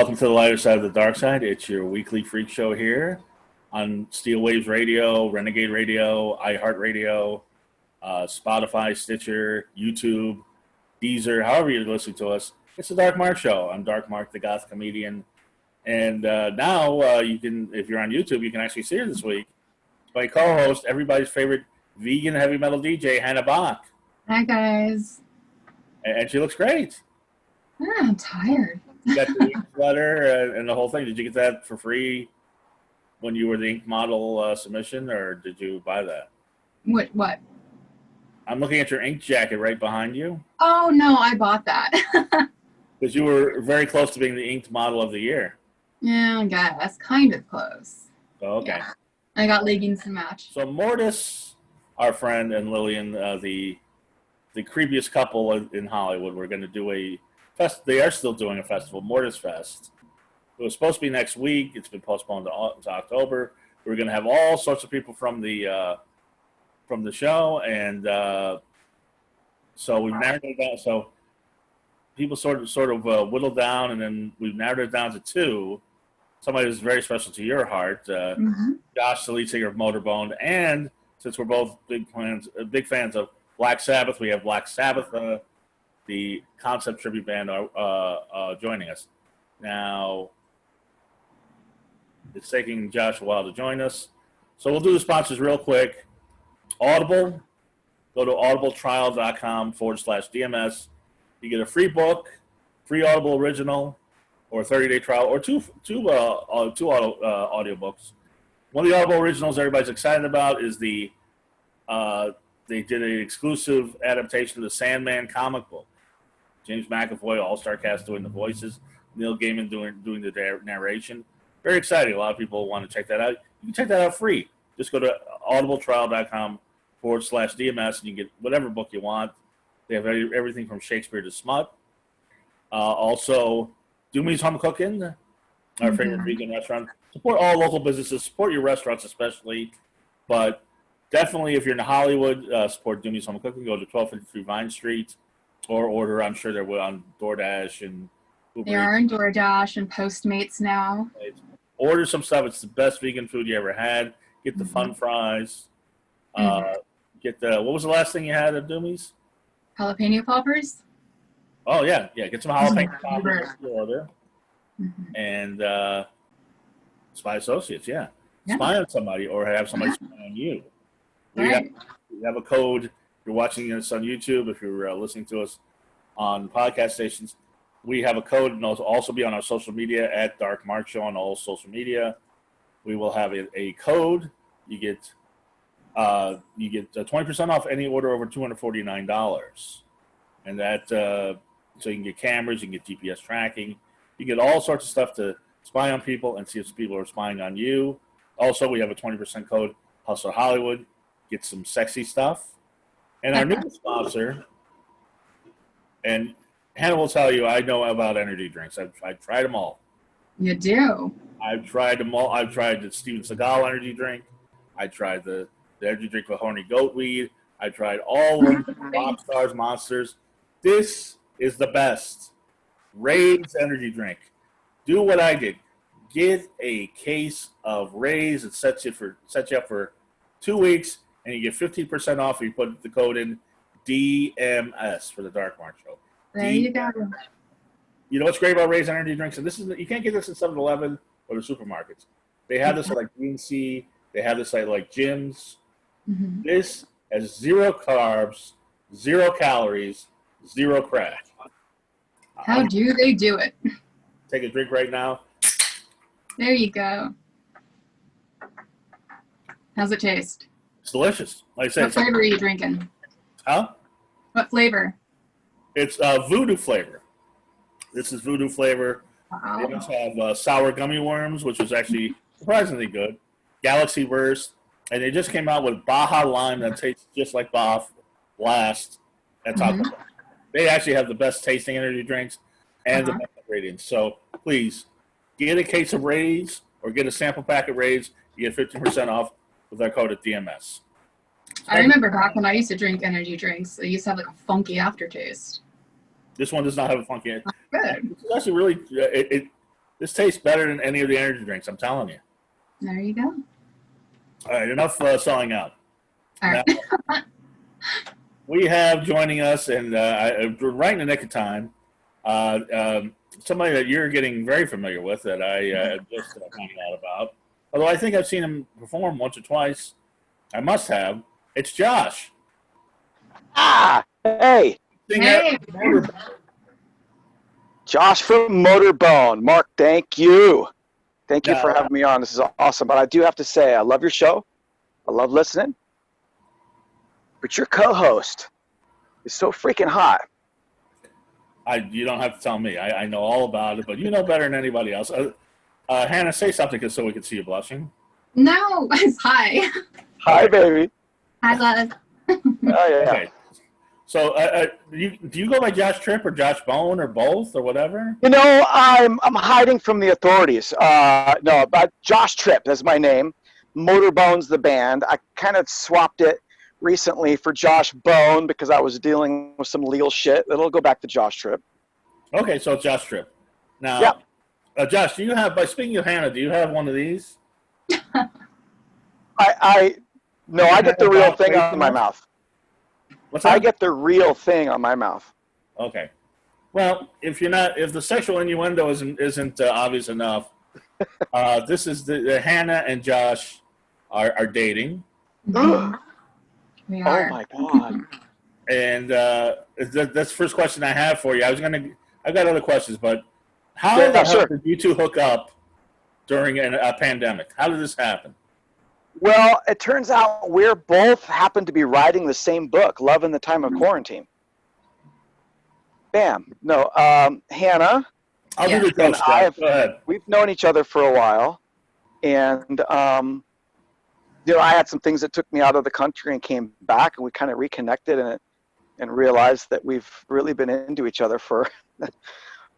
welcome to the lighter side of the dark side. It's your weekly freak show here on Steel Waves Radio, Renegade Radio, iHeartRadio, Spotify, Stitcher, YouTube, Deezer, however you're listening to us. It's the Dark Mark Show. I'm Dark Mark, the goth comedian. And now you can, if you're on YouTube, you can actually see her this week. My co-host, everybody's favorite vegan heavy metal DJ, Hannah Bach. Hi, guys. And she looks great. I'm tired. You got the ink letter and the whole thing. Did you get that for free when you were the ink model submission, or did you buy that? What? I'm looking at your ink jacket right behind you. Oh, no, I bought that. Because you were very close to being the inked model of the year. Yeah, I guess. Kind of close. Oh, okay. Yeah. I got leggings to match. So Mortis, our friend, and Lillian, the creepiest couple in Hollywood, we're going to do a fest. They are still doing a festival, Mortis Fest. It was supposed to be next week. It's been postponed to October. We're going to have all sorts of people from the show, and so we've narrowed it down. So people sort of whittled down, and then we've narrowed it down to two. Somebody who's very special to your heart, Josh, the lead singer of Motorbone, and since we're both big fans of Black Sabbath, we have Black Sabbath, the concept tribute band, joining us. Now, it's taking Josh a while to join us, so we'll do the sponsors real quick. Audible, go to audibletrial.com/DMS. You get a free book, free Audible original, or a 30-day trial, or two audiobooks. One of the Audible originals everybody's excited about is they did an exclusive adaptation of the Sandman comic book. James McAvoy, all-star cast doing the voices, Neil Gaiman doing the narration. Very exciting. A lot of people want to check that out. You can check that out free. Just go to audibletrial.com/DMS and you get whatever book you want. They have everything from Shakespeare to smut. Also, Doomy's Home Cooking, our favorite vegan restaurant. Support all local businesses. Support your restaurants especially. But definitely, if you're in Hollywood, support Doomy's Home Cooking. Go to 1253 Vine Street or order. I'm sure they're on DoorDash and Uber They are on DoorDash and Postmates now. Order some stuff. It's the best vegan food you ever had. Get the fun fries. Get what was the last thing you had at Doomy's? Jalapeno poppers. Oh, yeah. Get some jalapeno poppers in your order. And spy associates, yeah. Spy on somebody or have somebody spy on you. We have a code. If you're watching us on YouTube, if you're listening to us on podcast stations, we have a code, and it'll also be on our social media at Dark Mark Show on all social media. We will have a code. You get 20% off any order over $249, and that so you can get cameras, you can get GPS tracking, you get all sorts of stuff to spy on people and see if people are spying on you. Also, we have a 20% code, Hustler Hollywood. Get some sexy stuff, and our newest sponsor. And Hannah will tell you, I know about energy drinks. I've tried them all. You do? I've tried them all. I've tried the Steven Seagal energy drink. I tried the energy drink with horny goat weed. I tried all of them, rock stars, monsters. This is the best. Ray's energy drink. Do what I did. Get a case of Ray's. It sets you up for 2 weeks, and you get 15% off if you put the code in DMS for the Dark Mark Show. There you go. You know what's great about Ray's energy drinks? And you can't get this at 7-Eleven or the supermarkets. They have this at like GNC. They have this at like gyms. This has 0 carbs, 0 calories, 0 crack. How do they do it? Take a drink right now. There you go. How's it taste? It's delicious. Like I said, what flavor are you drinking? Huh? What flavor? It's voodoo flavor. This is voodoo flavor. Wow. They also have sour gummy worms, which is actually surprisingly good. Galaxy Burst. And they just came out with Baja Lime that tastes just like Baja Blast at Taco Bell. They actually have the best tasting energy drinks and the best ingredients. So please, get a case of Ray's or get a sample pack of Ray's. You get 15% off with our code at DMS. I remember back when I used to drink energy drinks, they used to have like a funky aftertaste. This one does not have a funky. Good. It's actually really This tastes better than any of the energy drinks. I'm telling you. There you go. All right, enough selling out. All right. Now, we have joining us, and right in the nick of time, somebody that you're getting very familiar with that I just finding out about. Although I think I've seen him perform once or twice. I must have. It's Josh. Hey. Hey. Josh from Motorbone. Mark, thank you. Thank you for having me on. This is awesome. But I do have to say, I love your show. I love listening. But your co-host is so freaking hot. You don't have to tell me. I know all about it, but you know better than anybody else. Hannah, say something so we can see you blushing. No, it's hi. Hi, baby. Hi, love. Oh, yeah. Okay. So, do you go by Josh Tripp or Josh Bone or both or whatever? You know, I'm hiding from the authorities. No, but Josh Tripp is my name. Motorbone's the band. I kind of swapped it recently for Josh Bone because I was dealing with some legal shit. It'll go back to Josh Tripp. Okay, so Josh Tripp. Now, Josh, do you have? By speaking of Hannah, do you have one of these? I get the real thing on my mouth. What's that? I get the real thing on my mouth. Okay. Well, if the sexual innuendo isn't obvious enough, this is the Hannah and Josh are dating. We are. Oh my god! And that's the first question I have for you. I've got other questions, but how did you two hook up during a pandemic? How did this happen? Well, it turns out we're both happened to be writing the same book, Love in the Time of Quarantine. Bam. No, Hannah I'll do the and I have. Go ahead. We've known each other for a while, and I had some things that took me out of the country and came back, and we kind of reconnected and realized that we've really been into each other for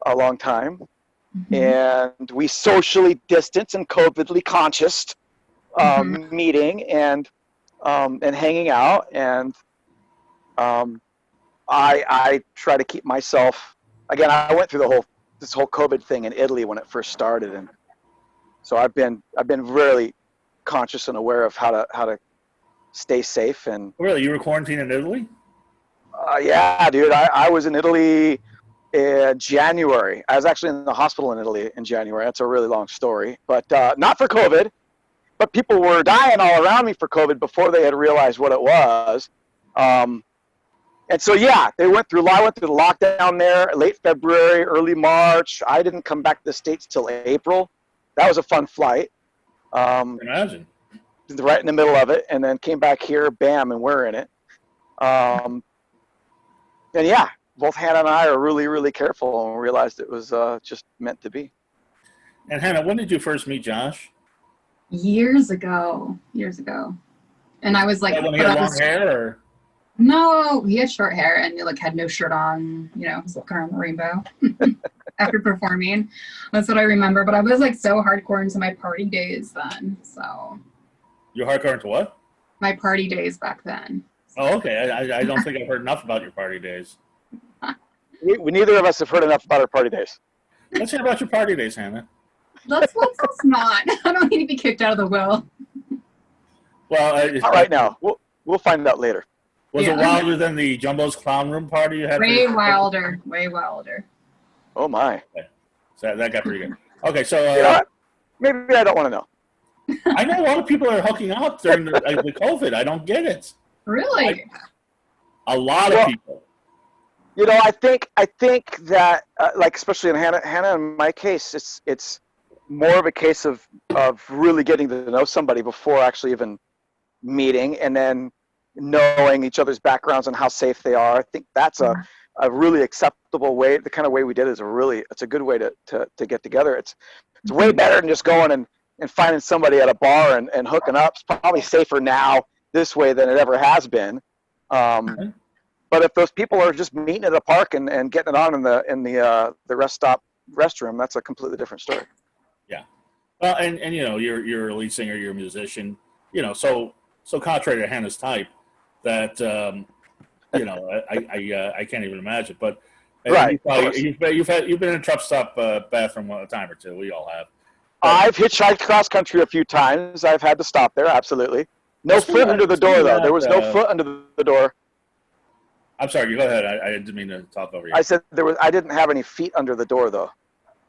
a long time, and we socially distanced and COVIDly conscious. Meeting and hanging out, and I try to keep myself. Again, I went through this whole COVID thing in Italy when it first started, and so I've been really conscious and aware of how to stay safe. And Really, you were quarantined in Italy? Yeah, dude, I was in Italy in January. I was actually in the hospital in Italy in January. That's a really long story, but not for COVID. But people were dying all around me for COVID before they had realized what it was. And so, I went through the lockdown there late February, early March. I didn't come back to the States till April. That was a fun flight. Imagine. Right in the middle of it. And then came back here, bam, and we're in it. And both Hannah and I are really, really careful and realized it was just meant to be. And Hannah, when did you first meet Josh? Years ago, and I was like, when he had long hair, or? No, he had short hair and had no shirt on. Was walking around the rainbow after performing. That's what I remember. But I was so hardcore into my party days then. So. You're hardcore into what? My party days back then. Oh, okay. I don't think I've heard enough about your party days. We neither of us have heard enough about our party days. Let's hear about your party days, Hannah. Let's not. I don't need to be kicked out of the will. Well, not right now. We'll find out later. Was it wilder than the Jumbo's Clown Room party you had? Way wilder. Oh my! Okay. So that got pretty good. Okay, so maybe I don't want to know. I know a lot of people are hooking up during the COVID. I don't get it. Really? A lot of people. I think that especially in Hannah in my case, it's more of a case of really getting to know somebody before actually even meeting, and then knowing each other's backgrounds and how safe they are. I think that's a really acceptable way. The kind of way we did it it's a good way to get together. It's way better than just going and finding somebody at a bar and hooking up. It's probably safer now this way than it ever has been. But if those people are just meeting at a park and getting it on in the rest stop restroom, that's a completely different story. Yeah. Well, and you're a lead singer, you're a musician, so contrary to Hannah's type, that I can't even imagine. But And Right. you've been in a truck stop bathroom a time or two. We all have. I've hitchhiked cross country a few times. I've had to stop there. Absolutely. No foot under the door though. There was no foot under the door. I'm sorry. You go ahead. I didn't mean to talk over you. I said I didn't have any feet under the door though.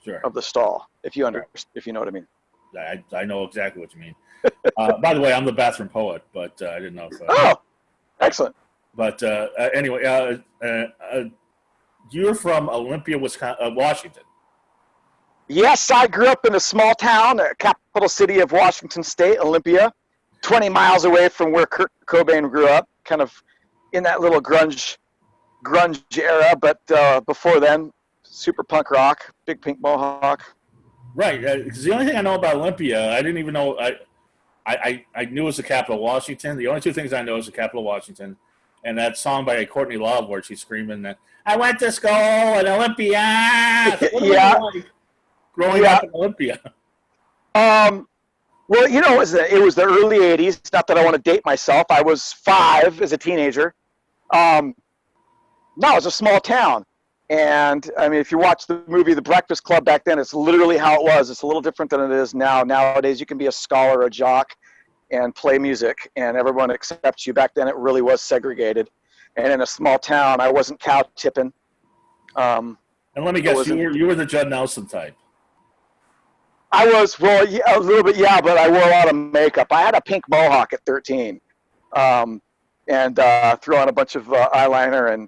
Sure. Of the stall, if you know what I mean. I know exactly what you mean. By the way, I'm the bathroom poet, but I didn't know if. Oh, excellent. But anyway, you're from Olympia, Washington. Yes, I grew up in a small town, capital city of Washington State, Olympia, 20 miles away from where Kurt Cobain grew up, kind of in that little grunge era. But before then, super punk rock, big pink mohawk. Right, because the only thing I know about Olympia, I didn't even know. I knew it was the capital of Washington. The only two things I know is the capital of Washington, and that song by Courtney Love where she's screaming that I went to school in Olympia. Yeah. Growing up in Olympia. Well, you know, it was the early 80s. Not that I want to date myself. I was 5 as a teenager. No, it was a small town. And, I mean, if you watch the movie The Breakfast Club back then, it's literally how it was. It's a little different than it is now. Nowadays, you can be a scholar or a jock and play music, and everyone accepts you. Back then, it really was segregated. And in a small town, I wasn't cow tipping. And let me guess, you were the Judd Nelson type. I was, well, yeah, a little bit, yeah, but I wore a lot of makeup. I had a pink mohawk at 13, and threw on a bunch of eyeliner, and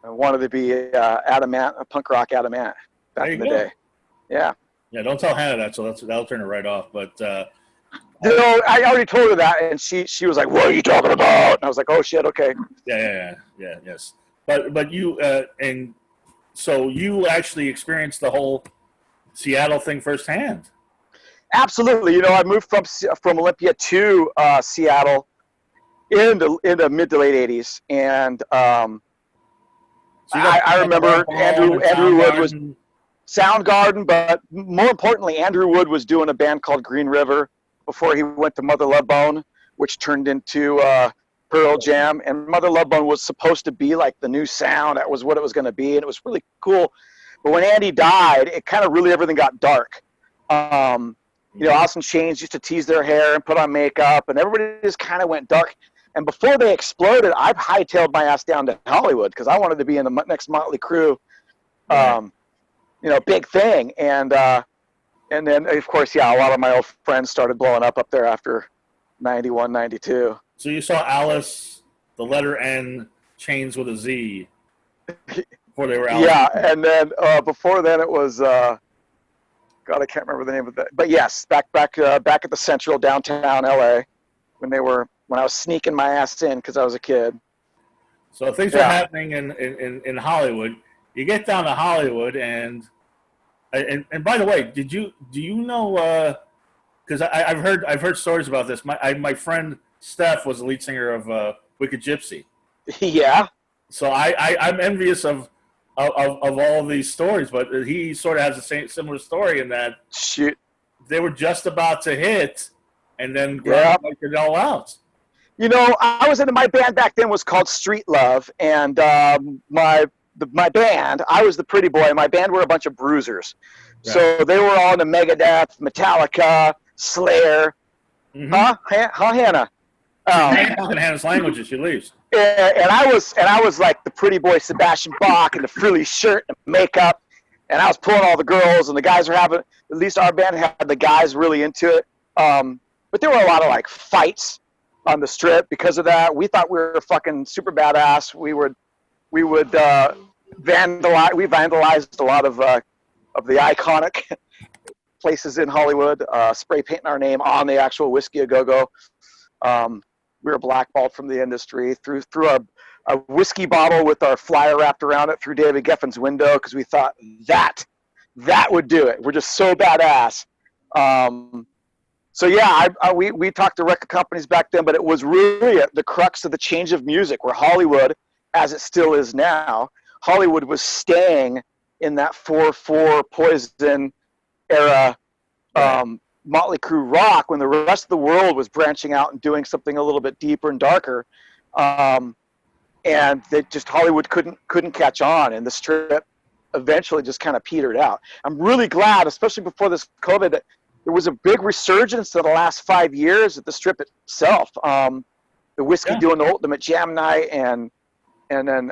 I wanted to be Adamant, a punk rock Adamant back in the day. Yeah. Yeah, don't tell Hannah that, so that'll turn it right off. But no, I already told her that, and she was like, "What are you talking about?" And I was like, "Oh shit, okay." Yes. But you and so you actually experienced the whole Seattle thing firsthand. Absolutely. You know, I moved from Olympia to Seattle in the mid to late 80s, and I remember Andrew Wood was Soundgarden, but more importantly, Andrew Wood was doing a band called Green River before he went to Mother Love Bone, which turned into Pearl Jam. And Mother Love Bone was supposed to be like the new sound. That was what it was going to be, and it was really cool. But when Andy died, it kind of really everything got dark. You know, Alice in Chains used to tease their hair and put on makeup, and everybody just kind of went dark. And before they exploded, I hightailed my ass down to Hollywood because I wanted to be in the next Motley Crue, you know, big thing. And then, of course, yeah, a lot of my old friends started blowing up there after 91, 92. So you saw Alice, the letter N, Chains with a Z, before they were Alice. Yeah, and then before then it was, God, I can't remember the name of that. But yes, back at the Central, downtown LA, when I was sneaking my ass in because I was a kid. So things were happening in Hollywood. You get down to Hollywood, and by the way, do you know? Because I've heard stories about this. My friend Steph was the lead singer of Wicked Gypsy. Yeah. So I'm envious of all of these stories, but he sort of has the similar story in that they were just about to hit, and then wiped it all out. You know, I was in my band back then was called Street Love, and my band, I was the pretty boy. My band were a bunch of bruisers, so they were all into Megadeth, Metallica, Slayer. Mm-hmm. Huh, Hannah? Hannah's language as she leaves. And I was like the pretty boy Sebastian Bach in the frilly shirt and makeup, and I was pulling all the girls, and the guys were having, at least our band had the guys really into it. But there were a lot of like fights on the strip because of that. We thought we were fucking super badass. We would vandalized a lot of the iconic places in Hollywood, spray painting our name on the actual Whiskey A Go-Go. We were blackballed from the industry, threw a whiskey bottle with our flyer wrapped around it through David Geffen's window because we thought that would do it. We're just so badass. So yeah, we talked to record companies back then, but it was really the crux of the change of music where Hollywood, as it still is now, Hollywood was staying in that 4/4 Poison era, Motley Crue rock, when the rest of the world was branching out and doing something a little bit deeper and darker. And and Hollywood couldn't catch on, and the Strip eventually just kind of petered out. I'm really glad, especially before this COVID, that there was a big resurgence in the last 5 years at the Strip itself. The Whiskey doing the ultimate jam night, and then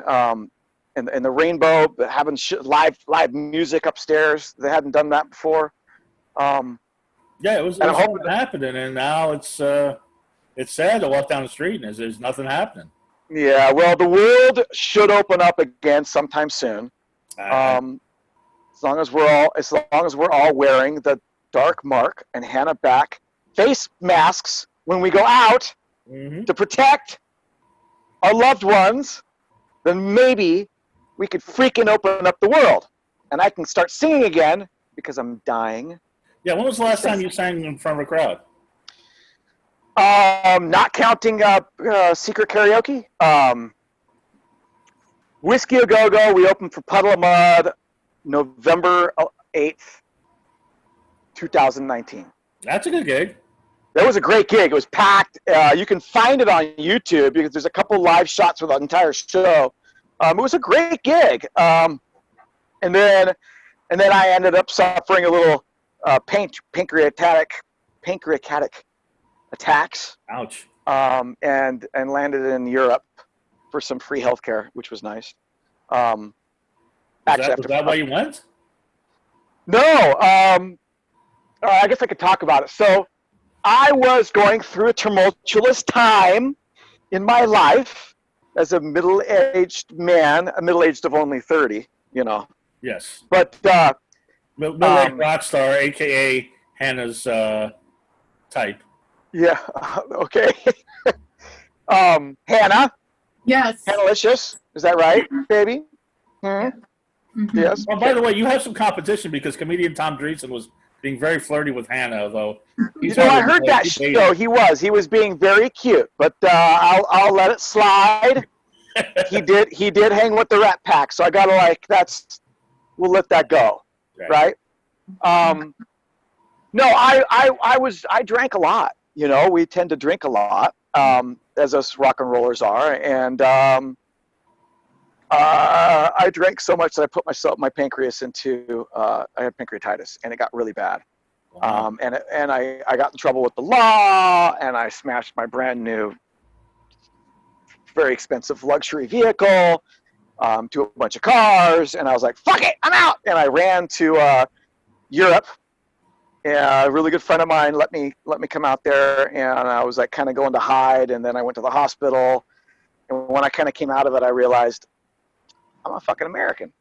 and the Rainbow having live music upstairs. They hadn't done that before. Yeah, it was happening, and now it's sad to walk down the street and there's nothing happening. Yeah, well, the world should open up again sometime soon. As long as we're all wearing the Dark Mark and Hannah Back face masks when we go out to protect our loved ones, then maybe we could freaking open up the world, and I can start singing again because I'm dying. Yeah, when was the last time you sang in front of a crowd? Not counting secret karaoke. Whiskey A Go Go, we opened for Puddle of Mud November 8th, 2019. That's a good gig. That was a great gig. It was packed. You can find it on YouTube because there's a couple live shots for the entire show. It was a great gig. And then I ended up suffering a little pancreatic attacks. Ouch. And landed in Europe for some free healthcare, which was nice. Was that why you went? No. I guess I could talk about it. So I was going through a tumultuous time in my life as a middle-aged man, middle-aged of only 30, Yes. But middle-aged rock star, a.k.a. Hannah's type. Yeah. Okay. Hannah. Yes. Hannalicious. Is that right, baby? Yes. Well, by the way, you have some competition because comedian Tom Dreesen was being very flirty with Hannah, although I heard that show. He was being very cute, but I'll let it slide. He did hang with the Rat Pack, so I gotta we'll let that go, right? No, I drank a lot. We tend to drink a lot, as us rock and rollers are, and I drank so much that I put my pancreas into. I had pancreatitis, and it got really bad. Wow. And I got in trouble with the law, and I smashed my brand new, very expensive luxury vehicle to a bunch of cars, and I was like, "Fuck it, I'm out!" And I ran to Europe. And a really good friend of mine let me come out there, and I was kind of going to hide, and then I went to the hospital. And when I kind of came out of it, I realized I'm a fucking American.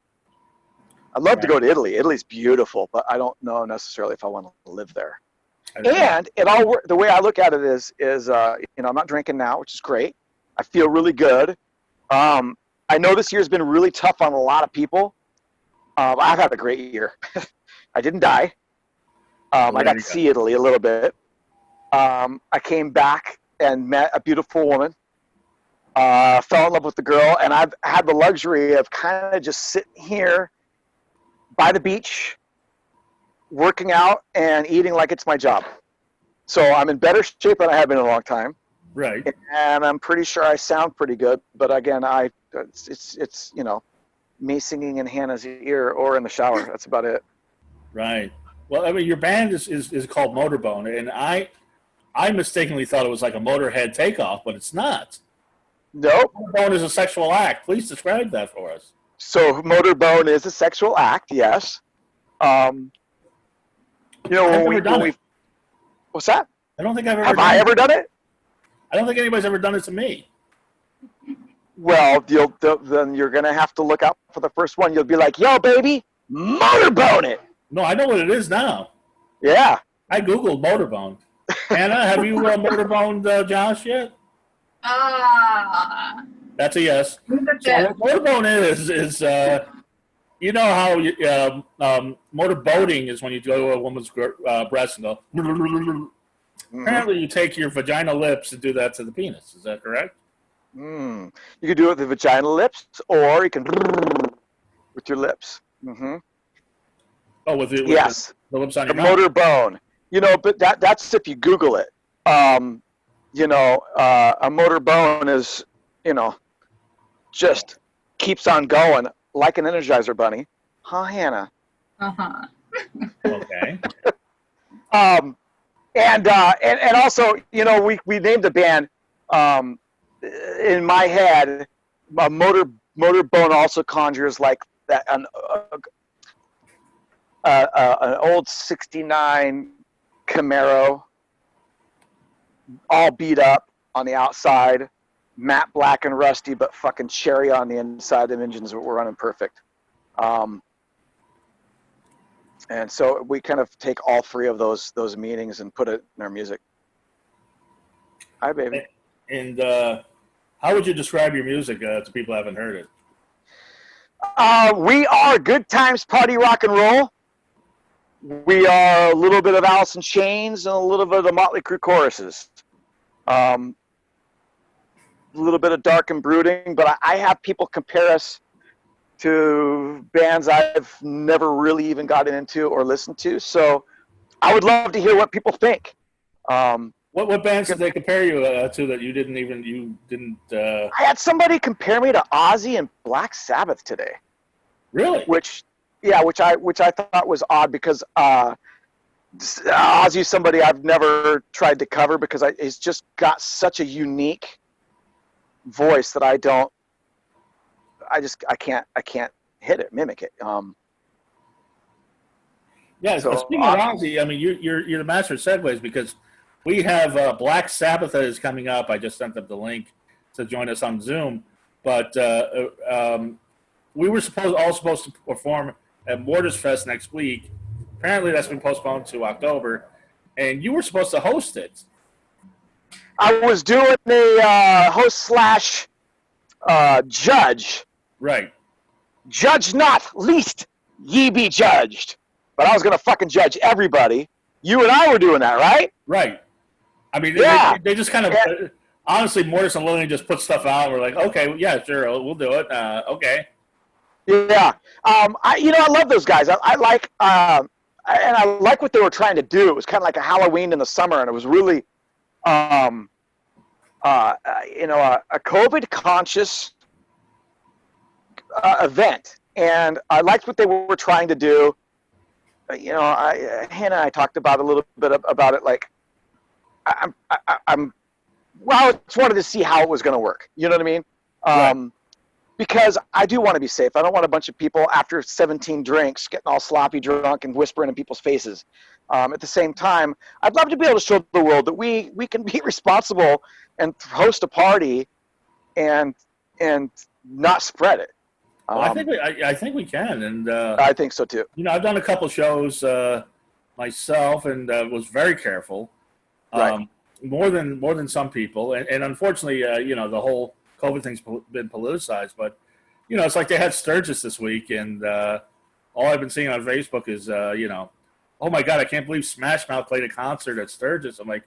I'd love to go to Italy. Italy's beautiful, but I don't know necessarily if I want to live there. And the way I look at it is I'm not drinking now, which is great. I feel really good. I know this year's been really tough on a lot of people. I've had a great year. I didn't die. I got to see Italy a little bit. I came back and met a beautiful woman. Fell in love with the girl, and I've had the luxury of kind of just sitting here by the beach, working out and eating like it's my job. So I'm in better shape than I have been in a long time. Right. And I'm pretty sure I sound pretty good. But again, it's me singing in Hannah's ear or in the shower. That's about it. Right. Well, I mean, your band is called Motorbone, and I mistakenly thought it was like a Motorhead takeoff, but it's not. Nope. Motorbone is a sexual act. Please describe that for us. So Motorbone is a sexual act, yes. I've never done it. What's that? I don't think I've ever. Have I ever done it? I don't think anybody's ever done it to me. Well, then you're gonna have to look out for the first one. You'll be like, "Yo, baby, motorbone it." No, I know what it is now. Yeah. I Googled Motorbone. Anna, have you motorboned Josh yet? That's a yes. So what motorbone is how motorboating is when you go to a woman's breast and go. Apparently, you take your vaginal lips and do that to the penis. Is that correct? You can do it with the vaginal lips, or you can with your lips. Oh, with the lips on your mouth. Motorbone. But that's if you Google it. A motorbone is, just keeps on going like an Energizer bunny. Huh, Hannah? Uh-huh. Okay. And also, you know, we named the band, in my head, Motorbone also conjures like that an old '69 Camaro, all beat up on the outside, matte black and rusty, but fucking cherry on the inside. The engines were running perfect. And so we kind of take all three of those meanings and put it in our music. Hi, baby. And how would you describe your music to people who haven't heard it? We are good times, party, rock and roll. We are a little bit of Alice in Chains and a little bit of the Motley Crue choruses. A little bit of dark and brooding, but I have people compare us to bands I've never really even gotten into or listened to. So I would love to hear what people think. What bands did they compare you to that you didn't? I had somebody compare me to Ozzy and Black Sabbath today. Really? Which I thought was odd because Ozzy's somebody I've never tried to cover because he's just got such a unique voice that I can't mimic it. Yeah. So, speaking of Ozzy, I mean, you're the master of segues because we have Black Sabbath is coming up. I just sent them the link to join us on Zoom, but we were supposed to perform at Mortis Fest next week. Apparently, that's been postponed to October, and you were supposed to host it. I was doing a host / judge. Right. Judge not, least ye be judged. But I was going to fucking judge everybody. You and I were doing that, right? Right. I mean, Yeah. they just kind of, honestly, Mortis and Lillian just put stuff out. And we're like, okay, yeah, sure, we'll do it. Okay. Yeah. I love those guys. I like, and I like what they were trying to do. It was kind of like a Halloween in the summer, and it was really, a COVID conscious event. And I liked what they were trying to do. Hannah and I talked about a little bit about it. Like, I just wanted to see how it was going to work. You know what I mean? Right. Because I do want to be safe. I don't want a bunch of people after 17 drinks getting all sloppy drunk and whispering in people's faces. At the same time, I'd love to be able to show the world that we can be responsible and host a party and not spread it. Well, I think we can, and I think so too. I've done a couple shows myself, and was very careful, Right. more than some people, and unfortunately, the whole COVID thing's been politicized. But it's like they had Sturgis this week, and all I've been seeing on Facebook is, oh my God, I can't believe Smash Mouth played a concert at Sturgis. I'm like,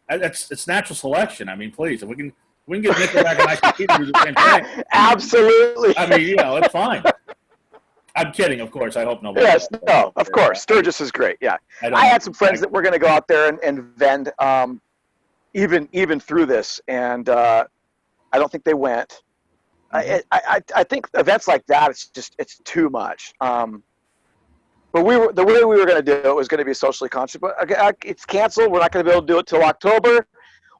it's natural selection. I mean, please, if we can get Nickelback and ICP to do the same thing. Absolutely. I mean, it's fine. I'm kidding, of course. I hope nobody. Yes, no, of course. Sturgis is great. Yeah, I had some friends that were going to go out there and vend, even through this, and I don't think they went. I think events like that, it's too much. But the way we were going to do it was going to be socially conscious. But it's canceled. We're not going to be able to do it till October.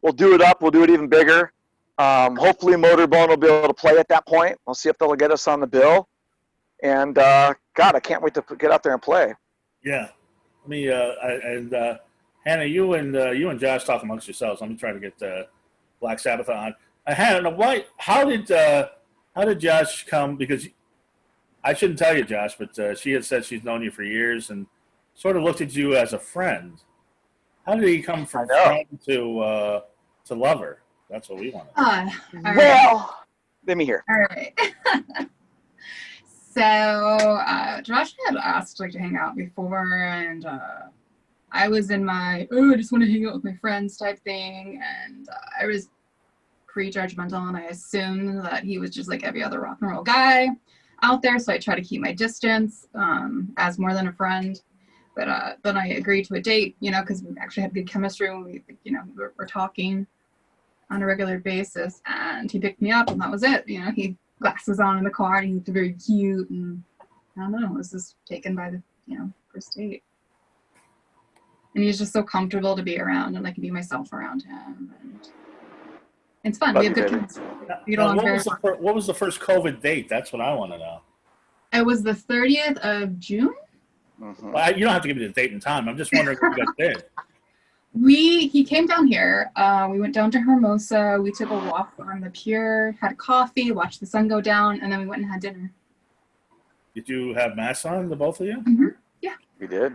We'll do it up. We'll do it even bigger. Hopefully Motorbone will be able to play at that point. We'll see if they'll get us on the bill. And God, I can't wait to get out there and play. Yeah. Hannah, you and Josh talk amongst yourselves. Let me try to get Black Sabbath on. Hannah, how did Josh come? Because I shouldn't tell you, Josh, but she had said she's known you for years and sort of looked at you as a friend. How did he come from friend to lover? That's what we want. Well, let me hear. All right. So Josh had asked to hang out before, and I was in my I just want to hang out with my friends type thing, and I was pre-judgmental, and I assumed that he was just like every other rock and roll guy out there. So I try to keep my distance as more than a friend. But then I agreed to a date, because we actually had good chemistry when we're talking. on a regular basis, and he picked me up, and that was it. You know, he glasses on in the car, and he looked very cute, and I don't know, I was just taken by the, you know, first date. And he's just so comfortable to be around, and I can be myself around him, and it's fun. We have good chemistry. We get along very well. What was the first COVID date? That's what I want to know. It was the 30th of June. Mm-hmm. Well, you don't have to give me the date and time. I'm just wondering what you guys did. He came down here. We went down to Hermosa. We took a walk on the pier, had coffee, watched the sun go down, and then we went and had dinner. Did you have masks on, the both of you? Mm-hmm. Yeah. We did.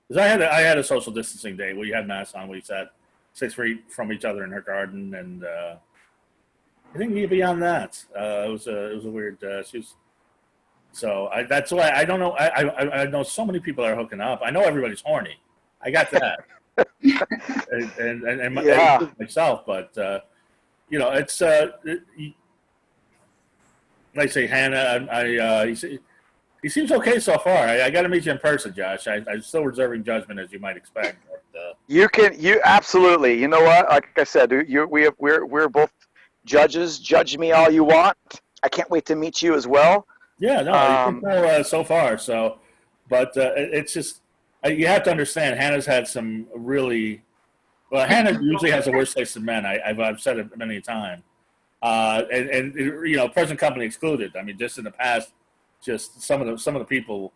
Because I had a social distancing day where you had masks on. We sat 6 feet from each other in her garden, and I think beyond that, it was a weird. That's why I don't know. I know so many people are hooking up. I know everybody's horny. I got that. and myself, but you know, it's like I say, Hannah. He seems okay so far. I got to meet you in person, Josh. I'm still reserving judgment, as you might expect. But, You absolutely. You know what? Like I said, we're both judges. Judge me all you want. I can't wait to meet you as well. Yeah, no, you can tell so far. So, but it's just you have to understand. Hannah's had some really. Well, Hannah usually has the worst taste in men. I've said it many times, and you know, present company excluded. I mean, just in the past, just some of the people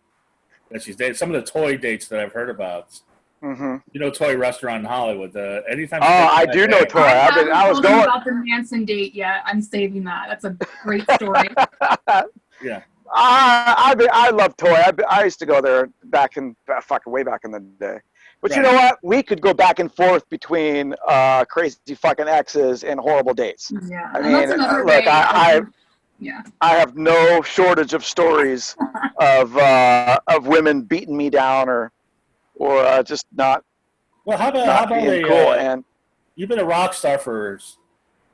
that she's dated, some of the toy dates that I've heard about. Mm-hmm. You know, toy restaurant in Hollywood. Anytime. Oh, I do know toy. I was going about the Manson date yet. I'm saving that. That's a great story. Yeah. I love toy. I used to go there way back in the day. But right. You know what? We could go back and forth between crazy fucking exes and horrible dates. Yeah. I mean, look, I have no shortage of stories of women beating me down or just not. Well, how about cool? And you've been a rock star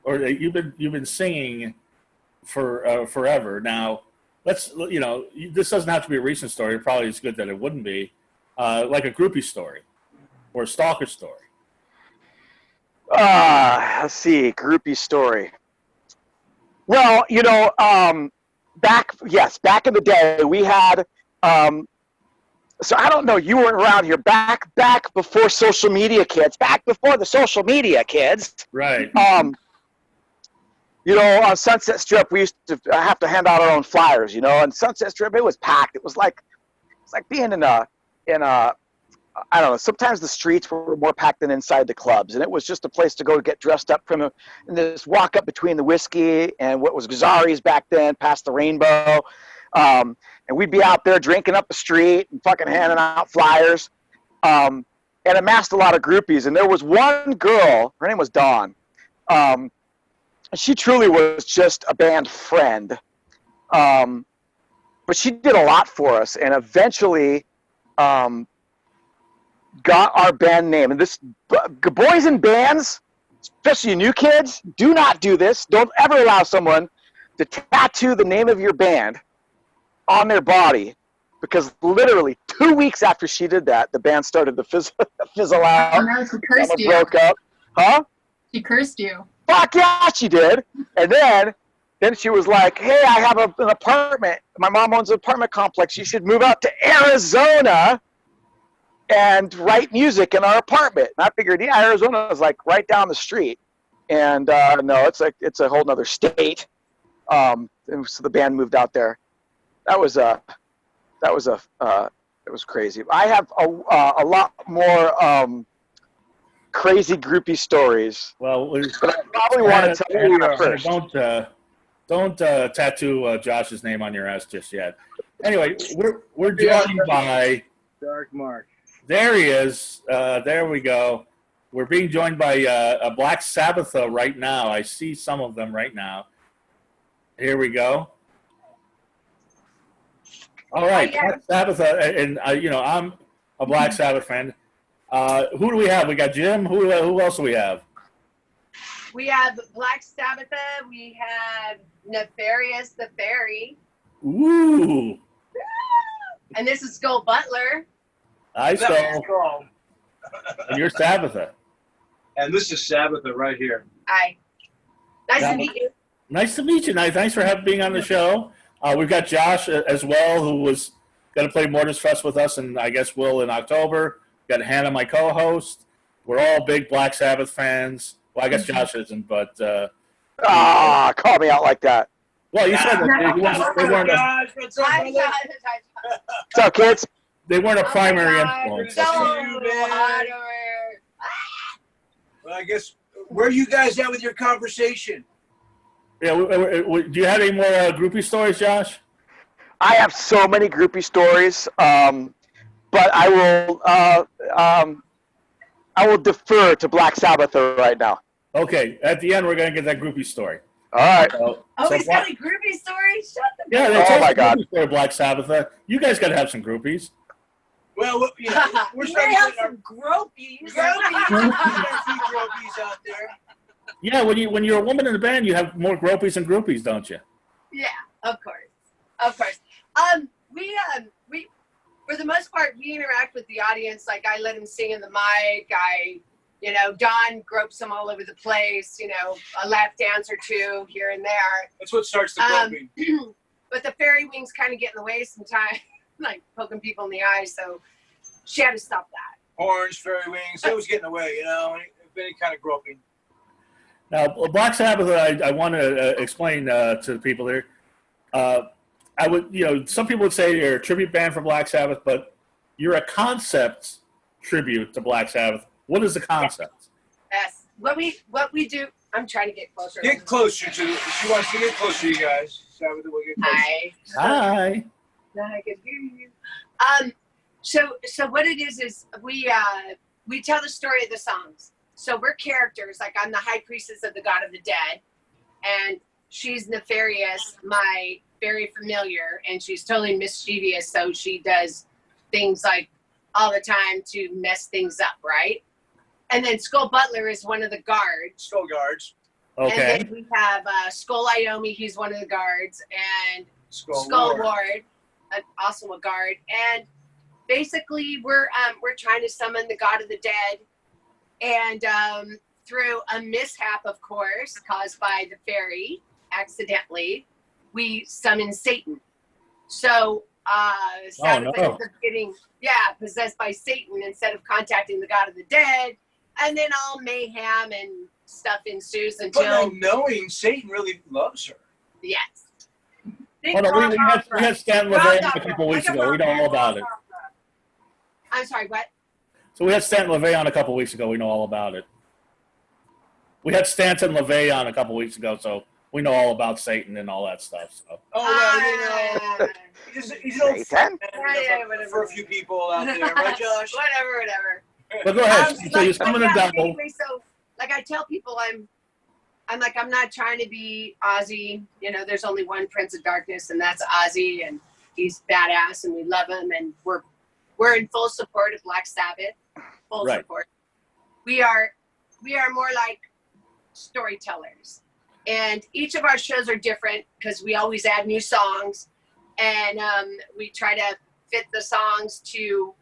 you've been singing for forever now. Let's, you know, this doesn't have to be a recent story. It probably is good that it wouldn't be like a groupie story or a stalker story. Let's see, groupie story. Well, you know, back in the day, we had. So I don't know. You weren't around here back before social media, kids. Back before the social media, kids. Right. You know, on Sunset Strip, we used to have to hand out our own flyers. You know, on Sunset Strip, it was packed. It was like being in a I don't know. Sometimes the streets were more packed than inside the clubs, and it was just a place to go to get dressed up and just walk up between the whiskey and what was Gazzari's back then, past the Rainbow. And we'd be out there drinking up the street and fucking handing out flyers, and amassed a lot of groupies. And there was one girl, her name was Dawn. She truly was just a band friend. But she did a lot for us, and eventually got our band name. And this, boys in bands, especially new kids, do not do this. Don't ever allow someone to tattoo the name of your band on their body, because literally 2 weeks after she did that, the band started to fizzle out. Oh, no, she cursed you. Broke up. Huh? She cursed you. Fuck yeah, she did. And then she was like, hey, I have an apartment. My mom owns an apartment complex. You should move out to Arizona and write music in our apartment. And I figured, yeah, Arizona is like right down the street. And no, it's a whole nother state. And so the band moved out there. It was crazy. I have a lot more crazy groupie stories. Well, but I probably want to tell you first. Don't tattoo Josh's name on your ass just yet. Anyway, we're joined by Dark Mark. There he is. There we go. We're being joined by a Black Sabbath right now. I see some of them right now. Here we go. All right, Black Sabbath, and you know, I'm a Black Sabbath fan. Who do we have? We got Jim. Who else do we have? We have Black Sabbatha. We have Nefarious the Fairy. Ooh. And this is Skull Butler. Hi, Skull. And you're Sabbatha. And this is Sabbatha right here. Hi. Nice Yeah. to meet you. Nice to meet you. Thanks for being on the show. We've got Josh as well, who was going to play Mortis Fest with us, and I guess will in October. Got Hannah, my co-host. We're all big Black Sabbath fans. Well, I guess Josh isn't, but Call me out like that. well, you said that they weren't. What's up, Hi, brother? Josh. What's up, kids? They weren't a Oh my primary God, influence. So That's you, man. hot over here. Well, I guess, where are you guys at with your conversation? Yeah. Do you have any more groupie stories, Josh? I have so many groupie stories, but I will defer to Black Sabbath right now. Okay. At the end, we're going to get that groupie story. All right. So, Oh, so he's got a groupie story? Shut the yeah. Oh, Tell us my the God. groupie story, Black Sabbath. You guys got to have some groupies. Well, you know, we're We starting may to have get our some gropies. gropies out there. Yeah. When you're a woman in a band, you have more gropies than groupies, don't you? Yeah, of course. Of course. We for the most part we interact with the audience. Like I let him sing in the mic. Don gropes him all over the place, a lap dance or two here and there. That's what starts the groping. But the fairy wings kind of get in the way sometimes, like poking people in the eye, so she had to stop that. Horns, fairy wings, it was getting away, any kind of groping. Now, Black Sabbath, I want to explain to the people there. I would, some people would say you're a tribute band for Black Sabbath, but you're a concept tribute to Black Sabbath. What is the concept? Yes. What we do. I'm trying to get closer. Get closer to it. She wants to get closer to you guys. Sabbath will get closer. Hi. Hi. Now I can hear you. So what it is we tell the story of the songs. So we're characters. Like I'm the high priestess of the God of the Dead, and she's nefarious, my very familiar, and she's totally mischievous. So she does things like all the time to mess things up, right? And then Skull Butler is one of the guards. Skull guards. Okay. And then we have Skull Iomi, he's one of the guards, and Skull Ward. Ward, also a guard. And basically, we're trying to summon the God of the Dead, and through a mishap, of course, caused by the fairy, accidentally, we summon Satan. So Sabbath ends up getting possessed by Satan instead of contacting the God of the Dead, and then all mayhem and stuff ensues until. But knowing Satan really loves her. Yes. Hold on, we had Stan LeVay on a couple weeks ago. We know all about it. I'm sorry, what? So we had Stanton LeVay on a couple weeks ago. We know all about it. We had Stanton LeVay on a couple weeks ago, so we know all about Satan and all that stuff. So. Oh, he's an old friend whatever. for a few people out there, right, Josh? Whatever. But go ahead. So you're summoning a devil. Anyway, so like I tell people, I'm not trying to be Ozzy. There's only one Prince of Darkness, and that's Ozzy, and he's badass, and we love him, and we're in full support of Black Sabbath. Full support. We are more like storytellers, and each of our shows are different because we always add new songs, and we try to fit the songs to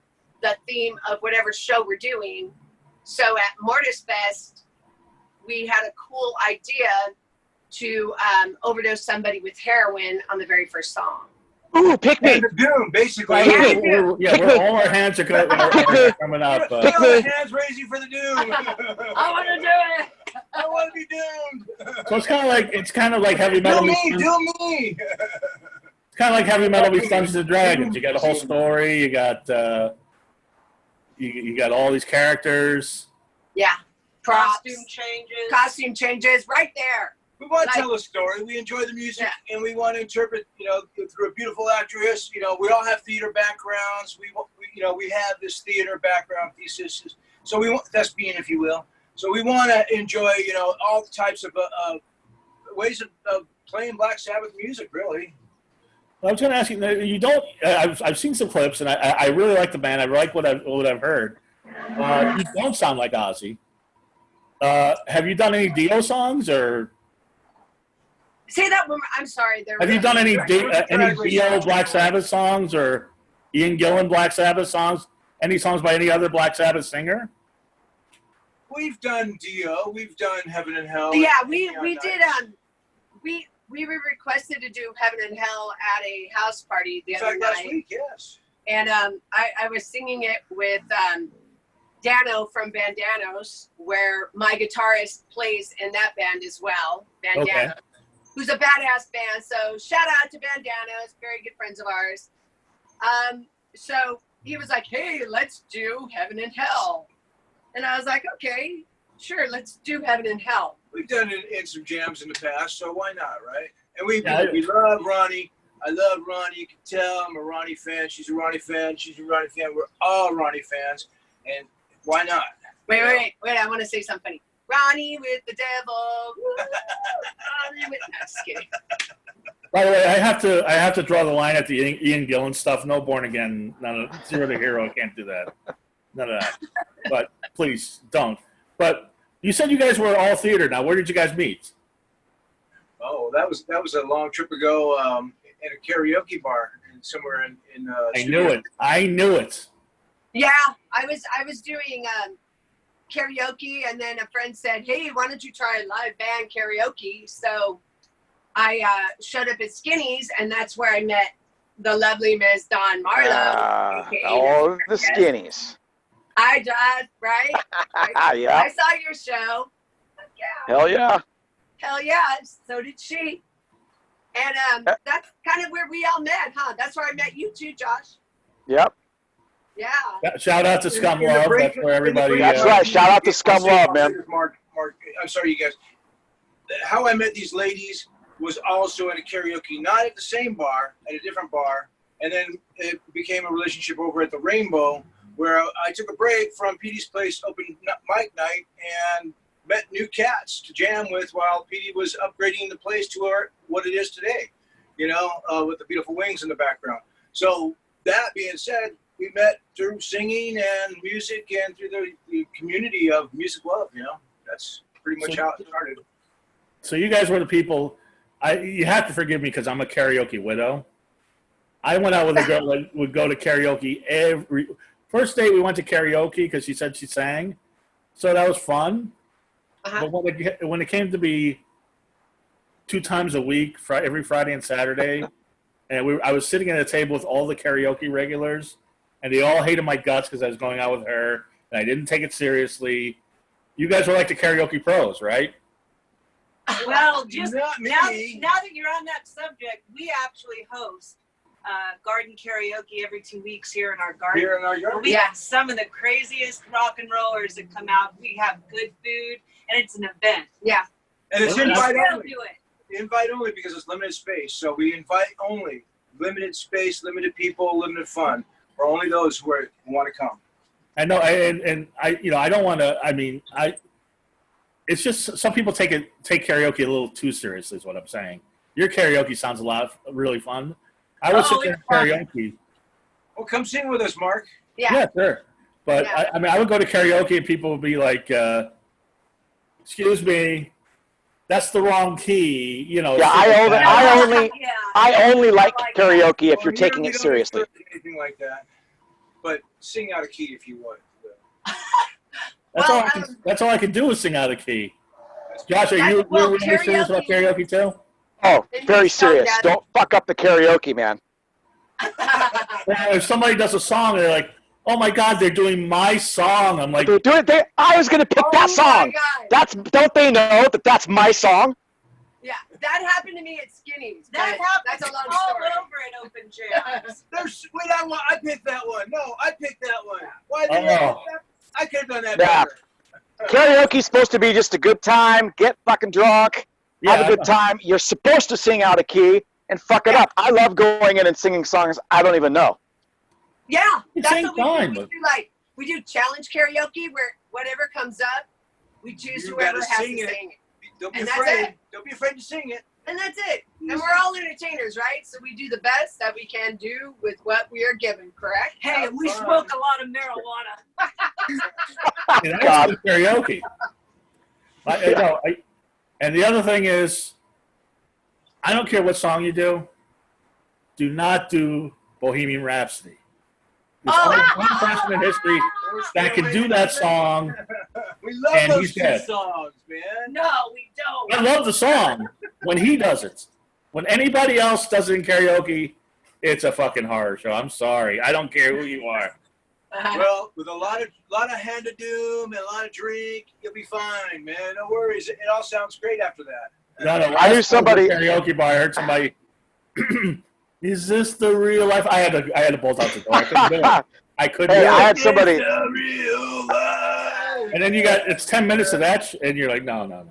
the theme of whatever show we're doing. So at Mortis Fest, we had a cool idea to overdose somebody with heroin on the very first song. Ooh, pick me. Hand of doom, basically. All our hands are coming up. All our hands raising for the doom. I want to do it. I want to be doomed. So it's kind of like heavy metal. Do me. It's kind of like heavy metal meets Dungeons and Dragons. You got a whole story. You got you got all these characters. Yeah. Props. Costume changes. Right there. We want to tell a story. We enjoy the music, and we want to interpret, through a beautiful actress. We all have theater backgrounds. We have this theater background thesis. So we want thespian, if you will. So we want to enjoy, all the types of ways of playing Black Sabbath music, really. I was going to ask you. You don't. I've seen some clips, and I really like the band. I like what I've heard. You don't sound like Ozzy. Have you done any Dio songs or? Say that one. I'm sorry. Have you done any Dio Black Sabbath songs or Ian Gillan Black Sabbath songs? Any songs by any other Black Sabbath singer? we've done Dio. We've done Heaven and Hell. Yeah, we Neon did. Nights. We were requested to do Heaven and Hell at a house party the In other fact, last night, week, yes. and I was singing it with Dano from Bandanos, where my guitarist plays in that band as well. Bandanos, who's a badass band. So shout out to Bandanos, very good friends of ours. So he was like, "Hey, let's do Heaven and Hell," and I was like, "Okay, sure, let's do Heaven and Hell." We've done it in some jams in the past, so why not, right? And we love Ronnie. I love Ronnie. You can tell I'm a Ronnie fan. She's a Ronnie fan. She's a Ronnie fan. We're all Ronnie fans, and why not? Wait! I want to say something. Ronnie with the devil. Woo, Ronnie with... No, just kidding. By the way, I have to draw the line at the Ian Gillan stuff. No Born Again, none of Zero to Hero. I can't do that. None of that. But please don't. But you said you guys were all theater. Now, where did you guys meet? Oh, that was a long trip ago at a karaoke bar somewhere in I knew it. Yeah, I was doing karaoke, and then a friend said, "Hey, why don't you try live band karaoke?" So I showed up at Skinny's, and that's where I met the lovely Miss Dawn Marlowe. All the Skinnies. I died, right? Yeah. I saw your show. Yeah. Hell yeah. Hell yeah. So did she. And that's kind of where we all met, huh? That's where I met you too, Josh. Yep. Yeah. Shout out to Scum Love. That's where everybody. That's right. Shout out to Scum Love, man. Mark, I'm sorry, you guys. How I met these ladies was also at a karaoke, not at the same bar, at a different bar, and then it became a relationship over at the Rainbow, where I took a break from Petey's Place open mic night and met new cats to jam with while Petey was upgrading the place to what it is today, with the beautiful wings in the background. So that being said, we met through singing and music and through the community of music love, That's pretty much how it started. So you guys were the people. You have to forgive me because I'm a karaoke widow. I went out with a girl that would go to karaoke first day we went to karaoke because she said she sang, so that was fun. Uh-huh. But when it came to be 2 times a week, every Friday and Saturday, and I was sitting at a table with all the karaoke regulars, and they all hated my guts because I was going out with her, and I didn't take it seriously. You guys were like the karaoke pros, right? Well, just Not now me. that you're on that subject, we actually host garden karaoke every 2 weeks here in our garden. Here in our yard. We have some of the craziest rock and rollers that come out. We have good food, and it's an event. Yeah. And it's Well, invite Still only. do it. Invite only because it's limited space. So we invite only. Limited space, limited people, limited fun. For only those who want to come. I know, and I don't want to. I mean, it's just some people take karaoke a little too seriously. Is what I'm saying. Your karaoke sounds really fun. I would sit there and karaoke. Well, come sing with us, Mark. Yeah, sure. But Yeah. I would go to karaoke and people would be like, "Excuse me, that's the wrong key." Yeah, Yeah. I only like karaoke if Well, you're here taking we it don't seriously. encourage anything like that. But sing out of key if you would. That's all I can do is sing out of key. Josh, are you Well, really serious about karaoke too? Oh, very serious. Down. Don't fuck up the karaoke, man. Well, if somebody does a song, they're like, "Oh my God, they're doing my song." I'm like, They're doing it. I was gonna pick that song. Oh my God. Don't they know that that's my song? Yeah, that happened to me at Skinny's. That but happens That's a long all story. over at open jams. I picked that one. No, I picked that one. Why didn't Oh. I could have done that Yeah. better. Karaoke's supposed to be just a good time, get fucking drunk, have a good time. You're supposed to sing out of key and fuck it up. I love going in and singing songs I don't even know. Yeah, that's Same what we time, do. but- We do challenge karaoke where whatever comes up, we choose You whoever gotta has to sing it. sing it. Don't be And that's afraid. it. Don't be afraid to sing it. And that's it. And we're all entertainers, right? So we do the best that we can do with what we are given, correct? Hey, we smoke a lot of marijuana. Yeah, that's good karaoke. And the other thing is, I don't care what song you do. Do not do Bohemian Rhapsody. There's only one person in history that can do that song We love And those he's two dead. songs, man. No, we don't. I love the song when he does it. When anybody else does it in karaoke, it's a fucking horror show. I'm sorry. I don't care who you are. Well, with a lot of hand of doom and a lot of drink, you'll be fine, man. No worries. It all sounds great after that. No, I knew somebody- karaoke bar. I heard somebody. Is this the real life? I had to bolt out the door. I couldn't do it. I couldn't. Hey, do I it. had somebody. It's the real life. And then it's 10 minutes of that, and you're like, no.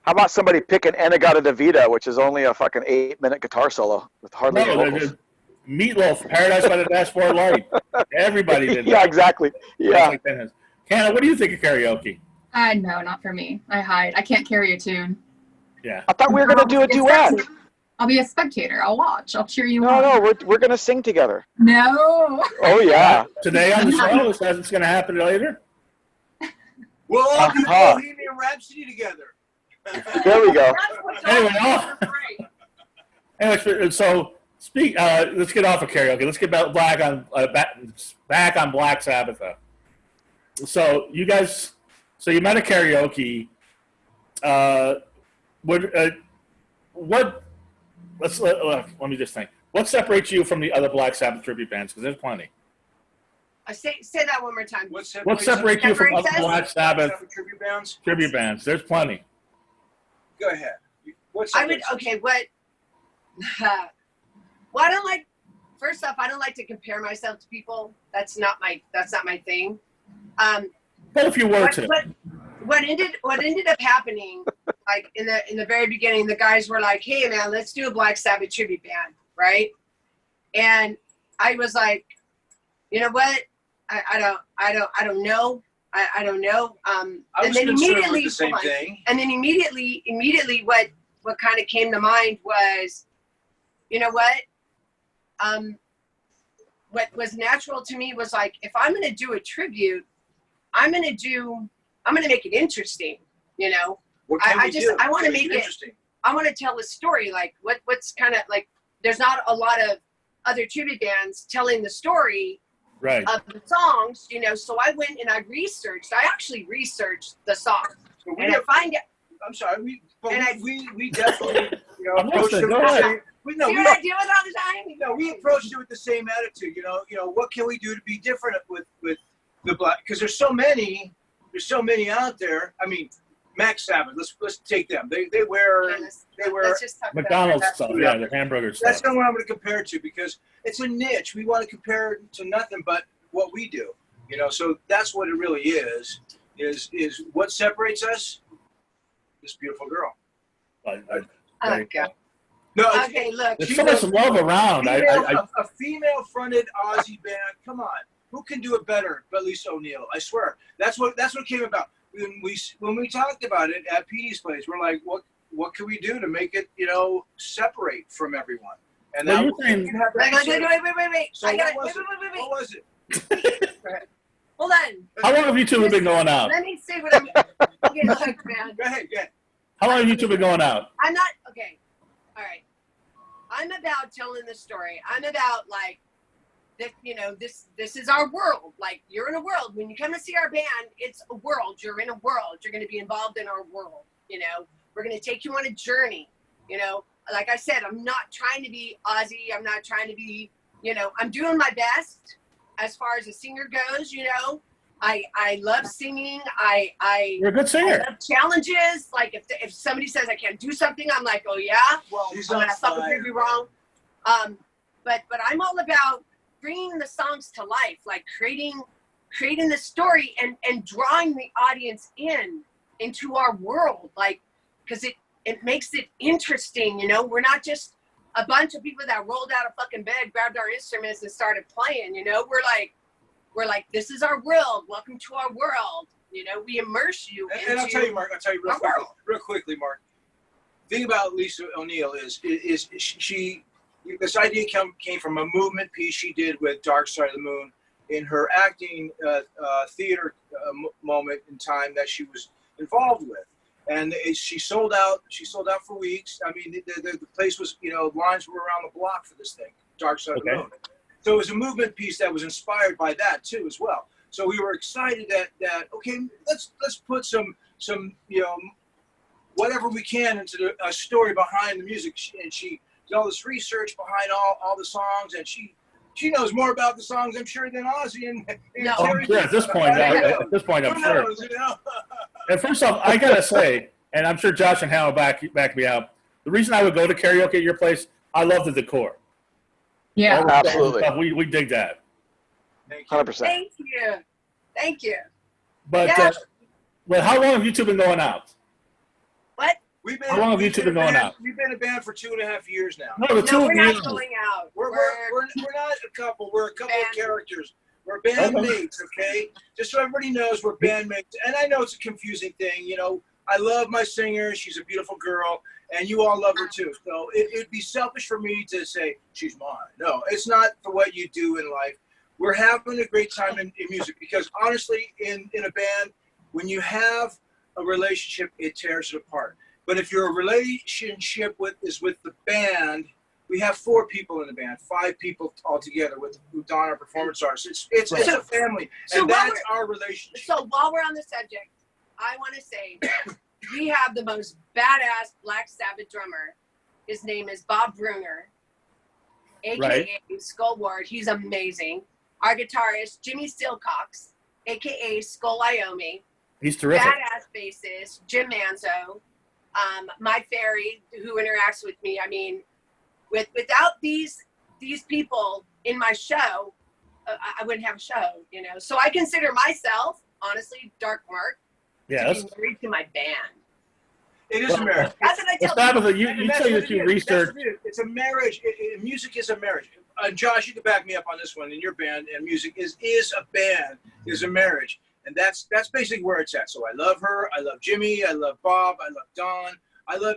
How about somebody picking Anagata Davida, which is only a fucking 8-minute guitar solo with hardly any No, vocals? Meatloaf, Paradise by the Dashboard Light. Everybody did that. Yeah, exactly. Yeah. Like Hannah, what do you think of karaoke? No, not for me. I hide. I can't carry a tune. Yeah. I thought we were gonna do a duet. I'll be a spectator. I'll watch. I'll cheer you No, on. we're gonna sing together. No. Oh yeah. Today on the show, it says it's going to happen later. We'll all do Uh-huh. Bohemian Rhapsody together. There we go. Anyway, so let's get off of karaoke. Let's get back on Black Sabbath. So you guys, you met at karaoke. Let me just think. What separates you from the other Black Sabbath tribute bands? Because there's plenty. Say that one more time. What What separates you from other Separates us? Black Sabbath tribute bands? tribute bands? There's plenty. Go ahead. I would what well, I don't like, first off, I don't like to compare myself to people. That's not my thing. But if you were to. What ended up happening, like in the very beginning, the guys were like, "Hey man, let's do a Black Sabbath tribute band," right? And I was like, you know what? I don't know. I don't know. I And was then concerned immediately, with the same thing. and then immediately, what kind of came to mind was, you know what? What was natural to me was like, if I'm going to do a tribute, I'm going to make it interesting, you know? What can I we just, do? I want to Make make it, interesting. I want to tell a story, like what's kind of like, there's not a lot of other tribute bands telling the story Right. of the songs, you know, so I went and I actually researched the songs. So And I find it, I'm sorry, we definitely, I'm approached listening. it Go with the ahead. same. see what I deal with all the time? We approached it with the same attitude. You know, what can we do to be different with the Black? Because there's so many out there. I mean, Max Sabbath. Let's take them. They wear Let's just talk McDonald's about stuff, Yeah. their hamburger That's stuff. not what I'm going to compare it to because it's a niche. We want to compare it to nothing but what we do. You know, so that's what it really is what separates us. This beautiful girl. Oh, God. No, Okay, look. There's so much love around. a female-fronted Aussie band. Come on, who can do it better but Lisa O'Neill? I swear. That's what came about. When we talked about it at Petey's place, we're like, what can we do to make it, separate from everyone? And Well, that you're saying- Wait. So I got what it. was it? Wait. What was it? Hold on. How long have you two been going out? Let me say what I'm. Okay, look, man. Go ahead. How long have you two been going out? I'm not okay. All right. I'm about telling the story. I'm about like that. You know, this is our world. Like you're in a world. When you come to see our band, it's a world. You're in a world. You're going to be involved in our world. You know, we're going to take you on a journey. You know, like I said, I'm not trying to be Aussie. I'm not trying to be. You know, I'm doing my best as far as a singer goes. You know, I love singing. You're a good I singer. love challenges. Like if somebody says I can't do something, I'm like, oh yeah, well She's I'm on gonna fucking fire. prove you wrong. But I'm all about bringing the songs to life, like creating the story and drawing the audience into our world, like because it makes it interesting. You know, we're not just a bunch of people that rolled out of fucking bed, grabbed our instruments, and started playing. You know, we're like, this is our world. Welcome to our world. You know, we immerse you into. And I'll tell you, Mark. our world. Real quickly, Mark. The thing about Lisa O'Neill is she. This idea came from a movement piece she did with Dark Side of the Moon in her acting theater moment in time that she was involved with, and she sold out. She sold out for weeks. I mean, the place was, lines were around the block for this thing, Dark Side of the Moon. So it was a movement piece that was inspired by that too, as well. So we were excited that okay, let's put some whatever we can into a story behind the music. And she did all this research behind all the songs, and she knows more about the songs, I'm sure, than Ozzy and No. Terry. At this point, I'm Who sure. knows, you know? And first off, I gotta say, and I'm sure Josh and Hal back me up. The reason I would go to karaoke at your place, I love the decor. Yeah. All the Absolutely. stuff, we dig that. Thank you. 100%. Thank you. But Yeah. but how long have you two been going out? What? How long have you two been going out? We've been a band for 2.5 years now. No, the two No, of we're you. not going out. We're not a couple. We're a couple Band. of characters. We're bandmates, okay? Just so everybody knows, we're bandmates. And I know it's a confusing thing. You know, I love my singer. She's a beautiful girl. And you all love her too. So it'd be selfish for me to say, she's mine. No, it's not for what you do in life. We're having a great time in music because honestly, in a band, when you have a relationship, it tears it apart. But if your relationship is with the band, we have 4 people in the band, 5 people altogether with who don our performance artists. It's a family, and that's our relationship. So while we're on the subject, I want to say we have the most badass Black Sabbath drummer. His name is Bob Bruner, aka Skull Ward. He's amazing. Our guitarist Jimmy Silcox, aka Skull Wyoming. He's terrific. Badass bassist Jim Manzo. My fairy who interacts with me. I mean, without these people in my show, I wouldn't have a show, you know. So I consider myself, honestly, Dark Mark, Yeah, to be married to my band. It is a marriage. That's what I tell Sabbath, people. you And say what that you it is. research. That's what it is. It's a marriage. Music is a marriage. Josh, you can back me up on this one. In your band, and music is a band, is a marriage. And that's basically where it's at. So I love her. I love Jimmy. I love Bob. I love Don. I love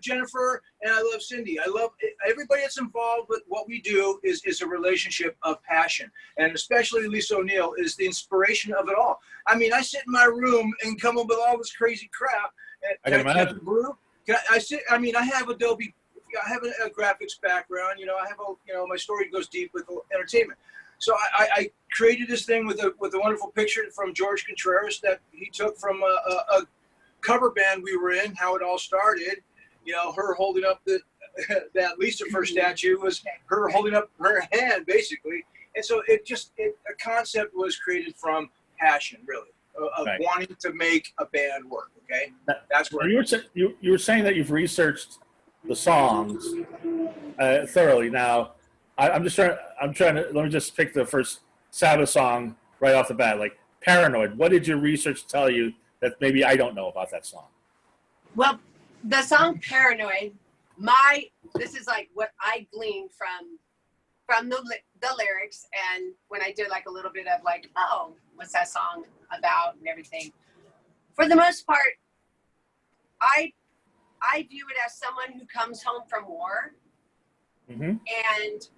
Jennifer, and I love Cindy. I love everybody that's involved with what we do is a relationship of passion. And especially Lisa O'Neill is the inspiration of it all. I mean, I sit in my room and come up with all this crazy crap. I can imagine. I have Adobe. I have a graphics background. You know, I have my story goes deep with entertainment. So I created this thing with a wonderful picture from George Contreras that he took from a cover band we were in, how it all started. You know, her holding up that Lisa first statue was her holding up her hand, basically. And so a concept was created from passion, really, of wanting to make a band work. Okay, that's where You were saying that you've researched the songs thoroughly. Now, I'm trying to let me just pick the first Sabbath song right off the bat, like Paranoid. What did your research tell you that maybe I don't know about that song? Well, the song Paranoid, this is like what I gleaned from the lyrics, and when I did like a little bit of like, oh, what's that song about and everything. For the most part, I view it as someone who comes home from war, and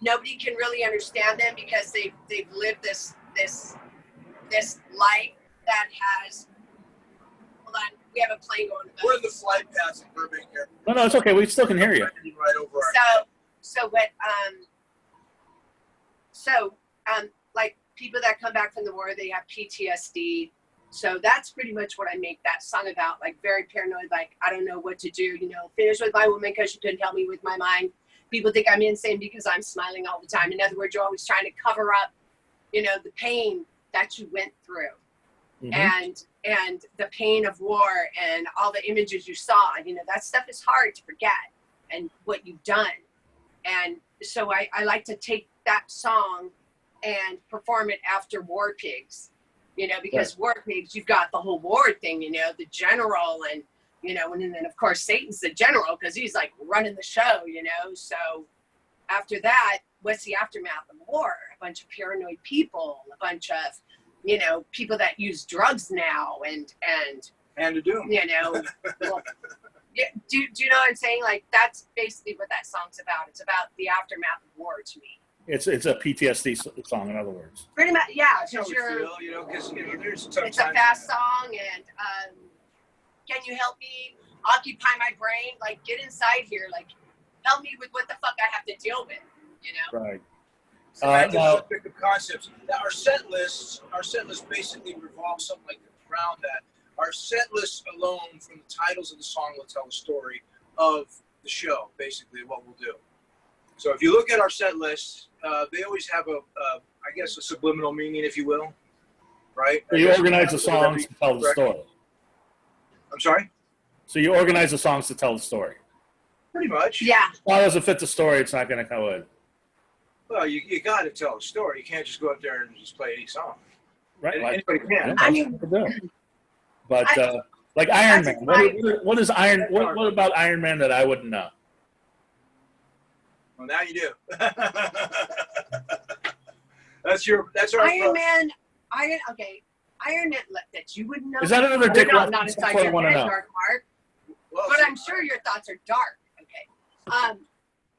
nobody can really understand them because they've lived this life that has. Hold on, we have a plane going. We're in the flight path in Burbank here. No, it's okay. We still can hear you. Right over our like people that come back from the war, they have PTSD. So that's pretty much what I make that song about, like very paranoid, like I don't know what to do, you know, finish with my woman because she couldn't help me with my mind. People think I'm insane because I'm smiling all the time. In other words, you're always trying to cover up, you know, the pain that you went through and the pain of war and all the images you saw, you know, that stuff is hard to forget and what you've done. And so I like to take that song and perform it after War Pigs, you know, because War Pigs, you've got the whole war thing, you know, the general and, you know, and then of course Satan's the general because he's like running the show, you know. So after that, what's the aftermath of war? A bunch of paranoid people, a bunch of, you know, people that use drugs now and to do, you know, well, yeah, do you know what I'm saying? Like that's basically what that song's about. It's about the aftermath of war to me. It's a PTSD song, in other words. Pretty much, yeah. That's how we feel, you know, because you know, there's tough it's a fast song, and can you help me occupy my brain? Like, get inside here. Like, help me with what the fuck I have to deal with, you know? Right. So that's the now, subject of concepts. Now, our set list basically revolves something like around that. Our set list alone, from the titles of the song, will tell the story of the show, basically what we'll do. So if you look at our set list, they always have I guess, a subliminal meaning, if you will, right? so you organize the songs to tell the story. I'm sorry? So you organize the songs to tell the story. Pretty much. Yeah. If it doesn't fit the story, it's not going to come in. Well, you got to tell a story. You can't just go up there and just play any song. Right? Anybody can. I mean, but like Iron That's Man, what is Iron? What about Iron Man that I wouldn't know? Well, now you do. That's our Iron Man. Iron Man that you wouldn't know. Is that another Dick? Not That's inside what I your want to head, know. Dark Mark. Well, But I'm sure your thoughts are dark. Okay.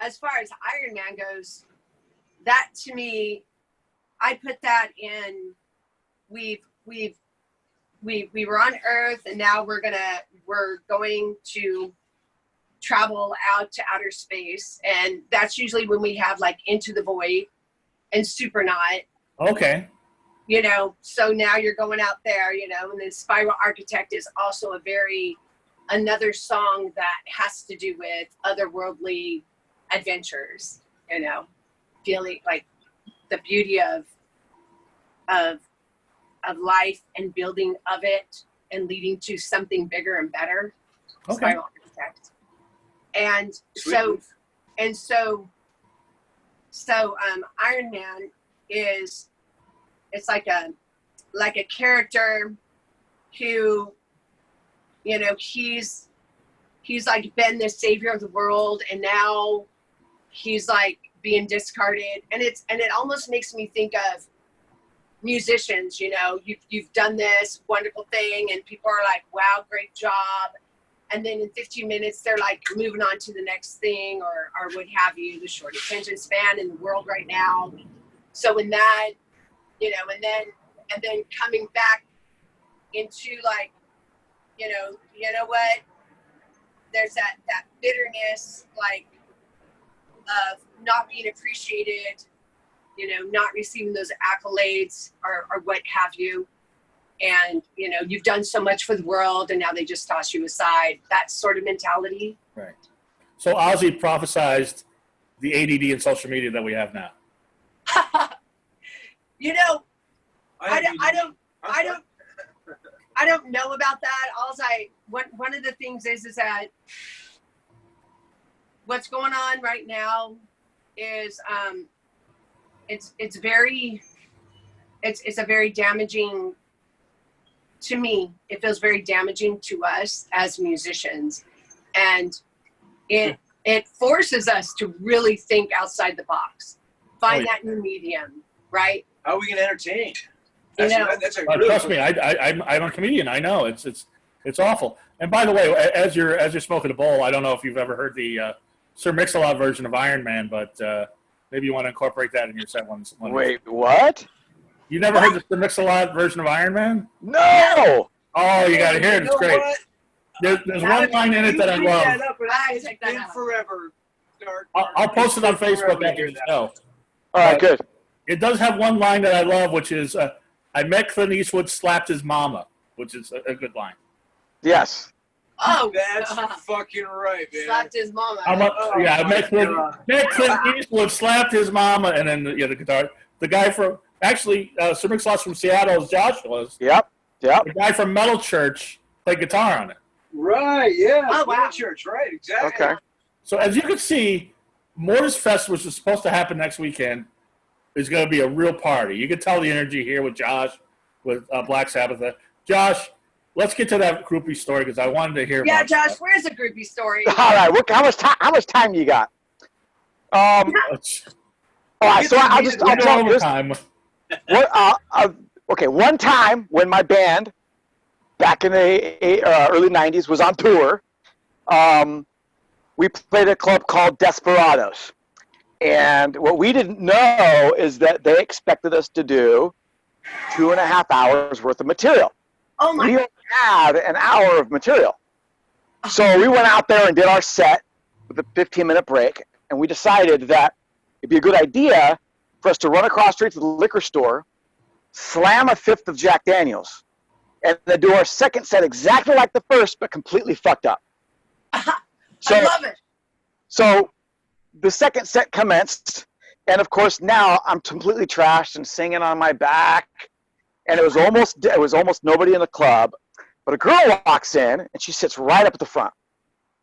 As far as Iron Man goes, that to me, I put that in. We were on Earth, and now we're going to travel out to outer space, and that's usually when we have like Into the Void and Supernaut. Okay. You know, so now you're going out there, you know, and then Spiral Architect is also another song that has to do with otherworldly adventures, you know, feeling like the beauty of life and building of it and leading to something bigger and better. Okay. Spiral Architect. And so Iron Man is, it's like a character who, you know, he's like been the savior of the world, and now he's like being discarded, and it almost makes me think of musicians. You know, you've done this wonderful thing, and people are like, wow, great job, and then in 15 minutes they're like moving on to the next thing, or what have you. The short attention span in the world right now. So in that, you know, and then coming back into like, you know what, there's that bitterness, like, of not being appreciated, you know, not receiving those accolades or what have you. And, you know, you've done so much for the world, and now they just toss you aside. That sort of mentality. Right. So Ozzy prophesized the ADD and social media that we have now. You know, I don't know about that. One of the things is that what's going on right now is it's a very damaging to me. It feels very damaging to us as musicians, and it forces us to really think outside the box, find that new medium, right? How are we going to entertain? You know, That's a Trust me, I'm a comedian. I know it's awful. And by the way, as you're smoking a bowl, I don't know if you've ever heard the Sir Mix-a-Lot version of Iron Man, but maybe you want to incorporate that in your set one. Wait, what? You never heard the Sir Mix-a-Lot version of Iron Man? No! Oh, you got to hear it. It's great. What? There's one line in it that I love. It's been forever. I'll post it on Facebook after the show. All right, good. It does have one line that I love, which is, I met Clint Eastwood slapped his mama, which is a good line. Yes. oh, That's fucking right, man. slapped his mama. I met God. Clint Eastwood slapped his mama, and then the guitar. The guy from, actually, Sir Mix-a-Lot's from Seattle, as Josh was. Yep. The guy from Metal Church played guitar on it. Right, yeah. Oh, wow. Church, right, exactly. Okay. So as you can see, Mortis Fest, which is supposed to happen next weekend, is going to be a real party. You can tell the energy here with Josh, with Black Sabbath. Josh, let's get to that groupie story because I wanted to hear Yeah, about Josh, that. where's the groupie story? All right. How much time you got? All right. So I'll tell you this. Time. Okay. One time when my band, back in the early '90s, was on tour, we played a club called Desperados. And what we didn't know is that they expected us to do 2.5 hours worth of material. Oh my We God. only had an hour of material. So we went out there and did our set with a 15-minute break, and we decided that it'd be a good idea for us to run across the street to the liquor store, slam a fifth of Jack Daniels, and then do our second set exactly like the first, but completely fucked up. I love it. So the second set commenced, and of course now I'm completely trashed and singing on my back, and it was almost nobody in the club, but a girl walks in and she sits right up at the front.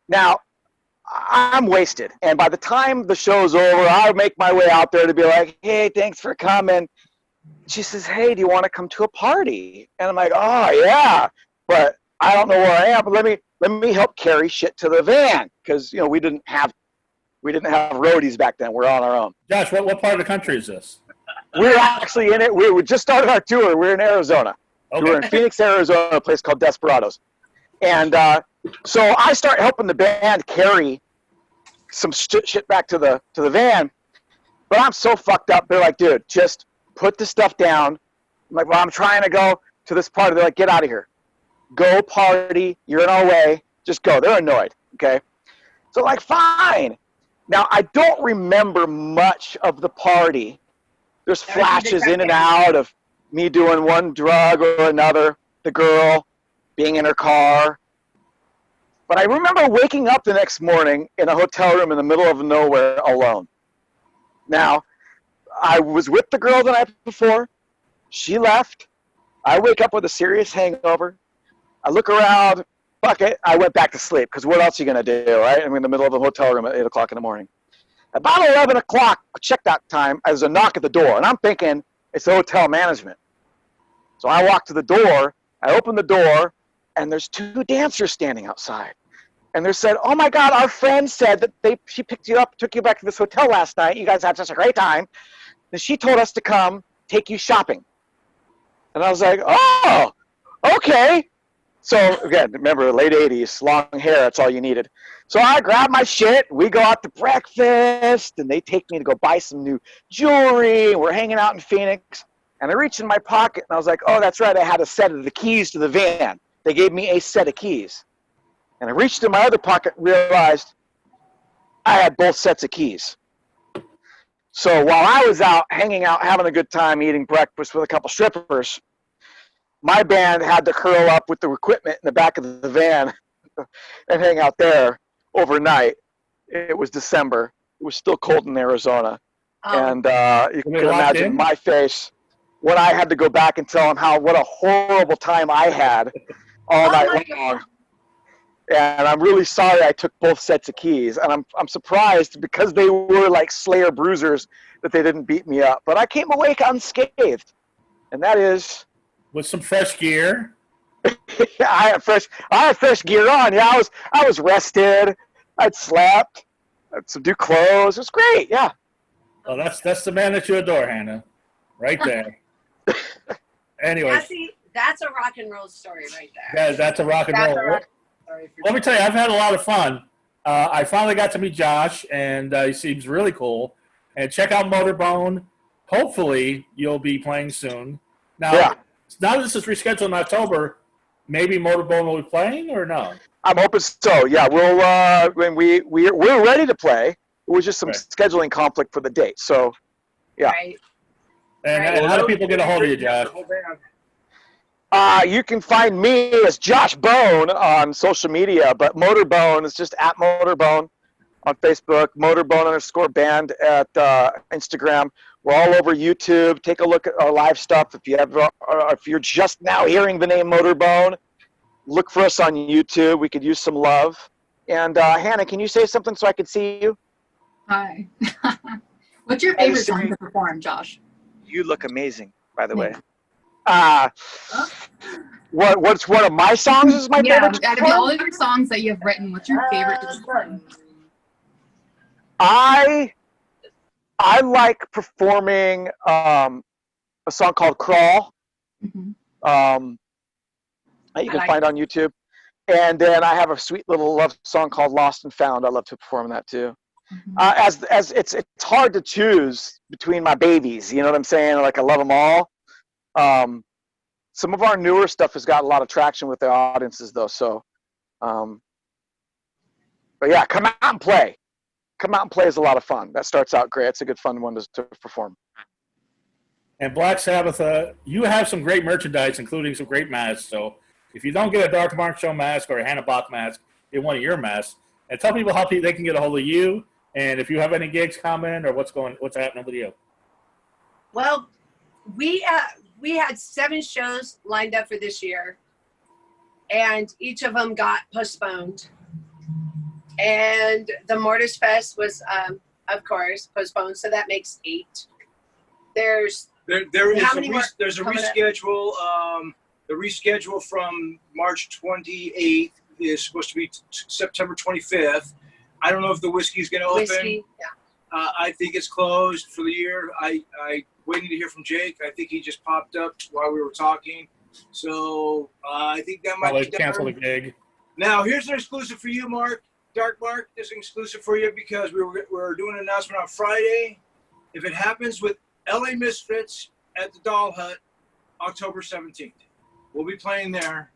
Now I'm wasted, and by the time the show's over, I make my way out there to be like, hey, thanks for coming. She says, hey, do you want to come to a party? And I'm like, oh yeah, but I don't know where I am, but let me help carry shit to the van, because you know we didn't have roadies back then. We're on our own. Josh, what part of the country is this? We're actually in it. We just started our tour. We're in Arizona. Okay. We're in Phoenix, Arizona, a place called Desperados. And so I start helping the band carry some shit back to the van. But I'm so fucked up. They're like, dude, just put the stuff down. I'm like, well, I'm trying to go to this party. They're like, get out of here. Go party. You're in our way. Just go. They're annoyed. Okay. So like, fine. Now, I don't remember much of the party. There's flashes in and out of me doing one drug or another, the girl being in her car. But I remember waking up the next morning in a hotel room in the middle of nowhere alone. Now, I was with the girl the night before. She left. I wake up with a serious hangover. I look around. Fuck it. I went back to sleep, because what else are you going to do, right? I'm in the middle of a hotel room at 8 o'clock in the morning. About 11 o'clock, check-out time, there's a knock at the door, and I'm thinking it's the hotel management. So I walk to the door, I open the door, and there's two dancers standing outside. And they said, oh my God, our friend said that she picked you up, took you back to this hotel last night. You guys had such a great time. And she told us to come take you shopping. And I was like, oh, okay. So again, remember, late 80s, long hair, that's all you needed. So I grab my shit, we go out to breakfast, and they take me to go buy some new jewelry. We're hanging out in Phoenix, and I reached in my pocket, and I was like, oh, that's right, I had a set of the keys to the van. They gave me a set of keys. And I reached in my other pocket and realized I had both sets of keys. So while I was out, hanging out, having a good time, eating breakfast with a couple strippers, my band had to curl up with the equipment in the back of the van and hang out there overnight. It was December. It was still cold in Arizona. And you can imagine my face when I had to go back and tell them what a horrible time I had all night long. And I'm really sorry I took both sets of keys. And I'm surprised, because they were like Slayer bruisers, that they didn't beat me up. But I came awake unscathed. And that is... with some fresh gear. Yeah, I had fresh gear on. Yeah, I was rested. I'd slept. I had some new clothes. It was great. Yeah. Well, that's the man that you adore, Hannah, right there. Anyway, That's a rock and roll story right there. Yeah, that's a rock and roll. Let me tell you, I've had a lot of fun. I finally got to meet Josh, and he seems really cool. And check out Motorbone. Hopefully, you'll be playing soon. Now that this is rescheduled in October, maybe Motorbone will be playing, or no? I'm hoping so. Yeah, we're ready to play. It was just some scheduling conflict for the date. So, yeah. Right. And how do people get a hold of you, Josh? You can find me as Josh Bone on social media, but Motorbone is just at Motorbone on Facebook, Motorbone_band at Instagram. We're all over YouTube. Take a look at our live stuff. If you're just now hearing the name Motorbone, look for us on YouTube. We could use some love. And Hannah, can you say something so I can see you? Hi. What's your favorite song to perform, Josh? You look amazing, by the way. What's one of my songs is my favorite? Out of all of your songs that you've written, what's your favorite to perform? I like performing a song called Crawl. Mm-hmm. That you can find on YouTube. And then I have a sweet little love song called Lost and Found. I love to perform that too. Mm-hmm. As it's hard to choose between my babies, you know what I'm saying? Like I love them all. Some of our newer stuff has got a lot of traction with the audiences though. So, but yeah, come out and play. come out and play is a lot of fun. That starts out great. It's a good fun one to perform. And Black Sabbath, you have some great merchandise, including some great masks. So if you don't get a Dark Mark Show mask or a Hannah Bach mask, get one of your masks. And tell people how they can get a hold of you, and if you have any gigs coming or what's happening with you. Well, we had 7 shows lined up for this year, and each of them got postponed. And the Mortis Fest was, of course, postponed, so that makes 8. There's There's a reschedule. The reschedule from March 28th is supposed to be September 25th. I don't know if the whiskey's going to open. whiskey. Yeah. I think it's closed for the year. I waiting to hear from Jake. I think he just popped up while we were talking. So I think that might be cancel the gig. Now, here's an exclusive for you, Mark. Dark Mark, this is an exclusive for you because we're doing an announcement on Friday. If it happens with LA Misfits at the Doll Hut, October 17th. We'll be playing there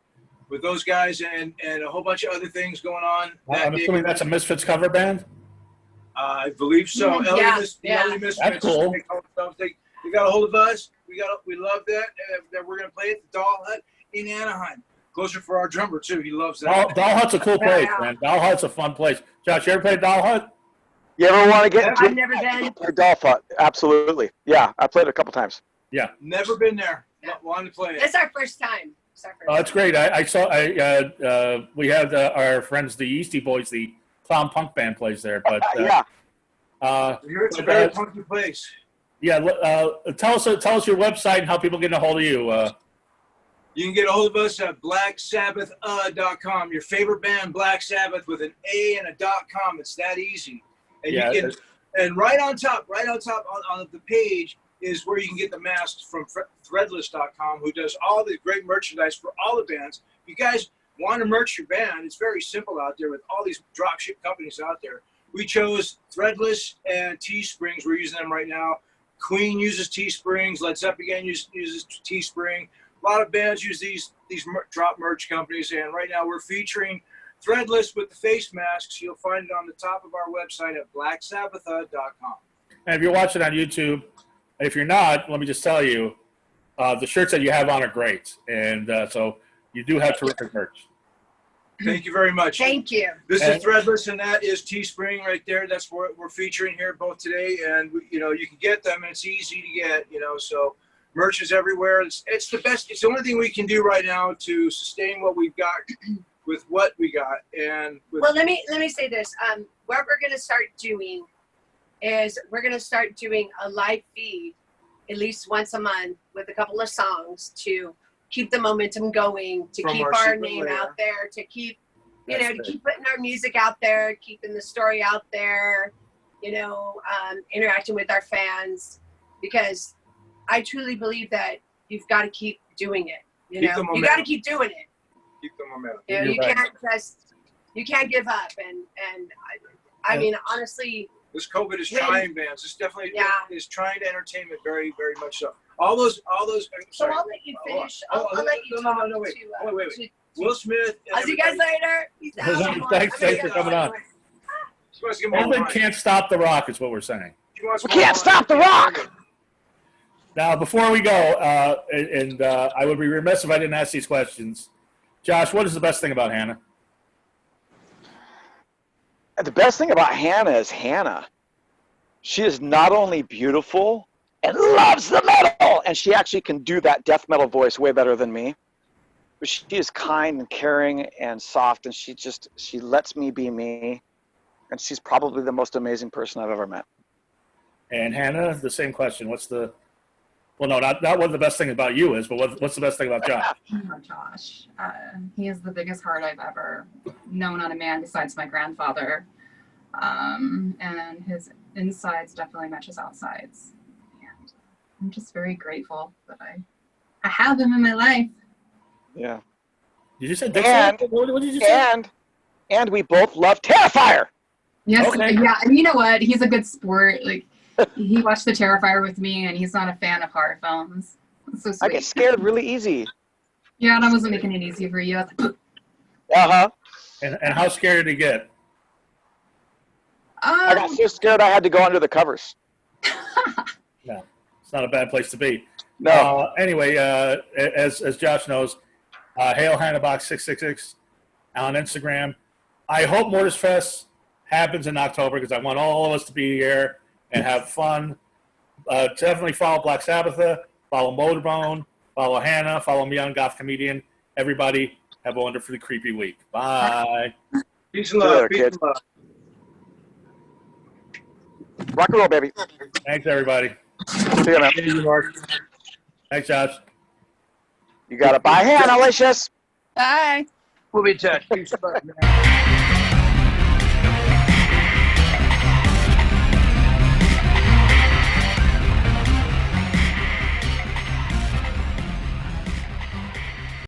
with those guys and a whole bunch of other things going on. I'm assuming that's a Misfits cover band? I believe so. Yeah, LA Misfits. That's cool. They got a hold of us. We love that. That we're going to play at the Doll Hut in Anaheim. Closer for our drummer, too. He loves that. Doll Hut's a cool place, man. Doll Hut's a fun place. Josh, you ever played Doll Hut? You ever want to get I've never been. Doll Hut? Absolutely. Yeah, I played it a couple times. Yeah. Never been there. Wanted to play it. It's our first time. It's great. We had our friends, the Yeasty Boys, the clown punk band plays there. But yeah. It's a very funky place. Yeah. Tell us your website and how people get a hold of you. You can get a hold of us at blacksabbath.com. Your favorite band, Black Sabbath, with an A and a .com. It's that easy. And Yeah, you can, and right on top on the page is where you can get the masks from threadless.com, who does all the great merchandise for all the bands. If you guys want to merch your band, it's very simple out there with all these dropship companies out there. We chose Threadless and Teesprings. We're using them right now. Queen uses Teesprings. Led Zeppelin uses Teespring. A lot of bands use these drop merch companies, and right now we're featuring Threadless with the face masks. You'll find it on the top of our website at blacksabbatha.com. And if you're watching on YouTube, if you're not, let me just tell you, the shirts that you have on are great, and so you do have terrific merch. Thank you very much. Thank you. This is Threadless, and that is Teespring right there. That's what we're featuring here both today, and you can get them, and it's easy to get. So merch is everywhere. It's the best. It's the only thing we can do right now to sustain what we've got with what we got. And well, let me say this. What we're going to start doing is we're going to start doing a live feed at least once a month with a couple of songs to keep the momentum going, to keep our name out there, to keep, to keep putting our music out there, keeping the story out there, interacting with our fans, because I truly believe that you've got to keep doing it. You got to keep doing it. Keep the momentum. You can't give up. And I mean, honestly, this COVID is trying bands. This definitely is trying to entertainment very, very much so. All those. So I'll let you finish. I'll let you talk. No, wait. Will Smith. I'll see you guys later. Thanks for coming on. COVID can't stop the rock, is what we're saying. We can't stop the rock. Now, before we go, I would be remiss if I didn't ask these questions. Josh, what is the best thing about Hannah? The best thing about Hannah is Hannah. She is not only beautiful and loves the metal, and she actually can do that death metal voice way better than me. But she is kind and caring and soft, and she lets me be me. And she's probably the most amazing person I've ever met. And Hannah, the same question. Well, no, not what the best thing about you is, but what's the best thing about Josh? Oh, Josh. He is the biggest heart I've ever known on a man besides my grandfather. And his insides definitely match his outsides. And I'm just very grateful that I have him in my life. Yeah. Did you say what did you say? And we both love Terrifier. Yes, okay. Yeah, and you know what? He's a good sport. Like, he watched The Terrifier with me, and he's not a fan of horror films. That's so sweet. I get scared really easy. Yeah, and I wasn't making it easy for you. Uh-huh. And how scared did he get? I got so scared I had to go under the covers. No, it's not a bad place to be. No. Anyway, as Josh knows, Hail Hannahbox 666 on Instagram. I hope Mortis Fest happens in October because I want all of us to be here and have fun. Definitely follow Black Sabbath, follow Motorbone, follow Hannah, follow me on Goth Comedian. Everybody have a wonderfully creepy week. Bye. Peace and love. Later, Peace kids. and love. Rock and roll, baby. Thanks, everybody. See you, man. Thank you, Mark. Thanks, Josh. You got it. Bye, Hannah, Alicious. Bye. We'll be in touch. Peace and love, man.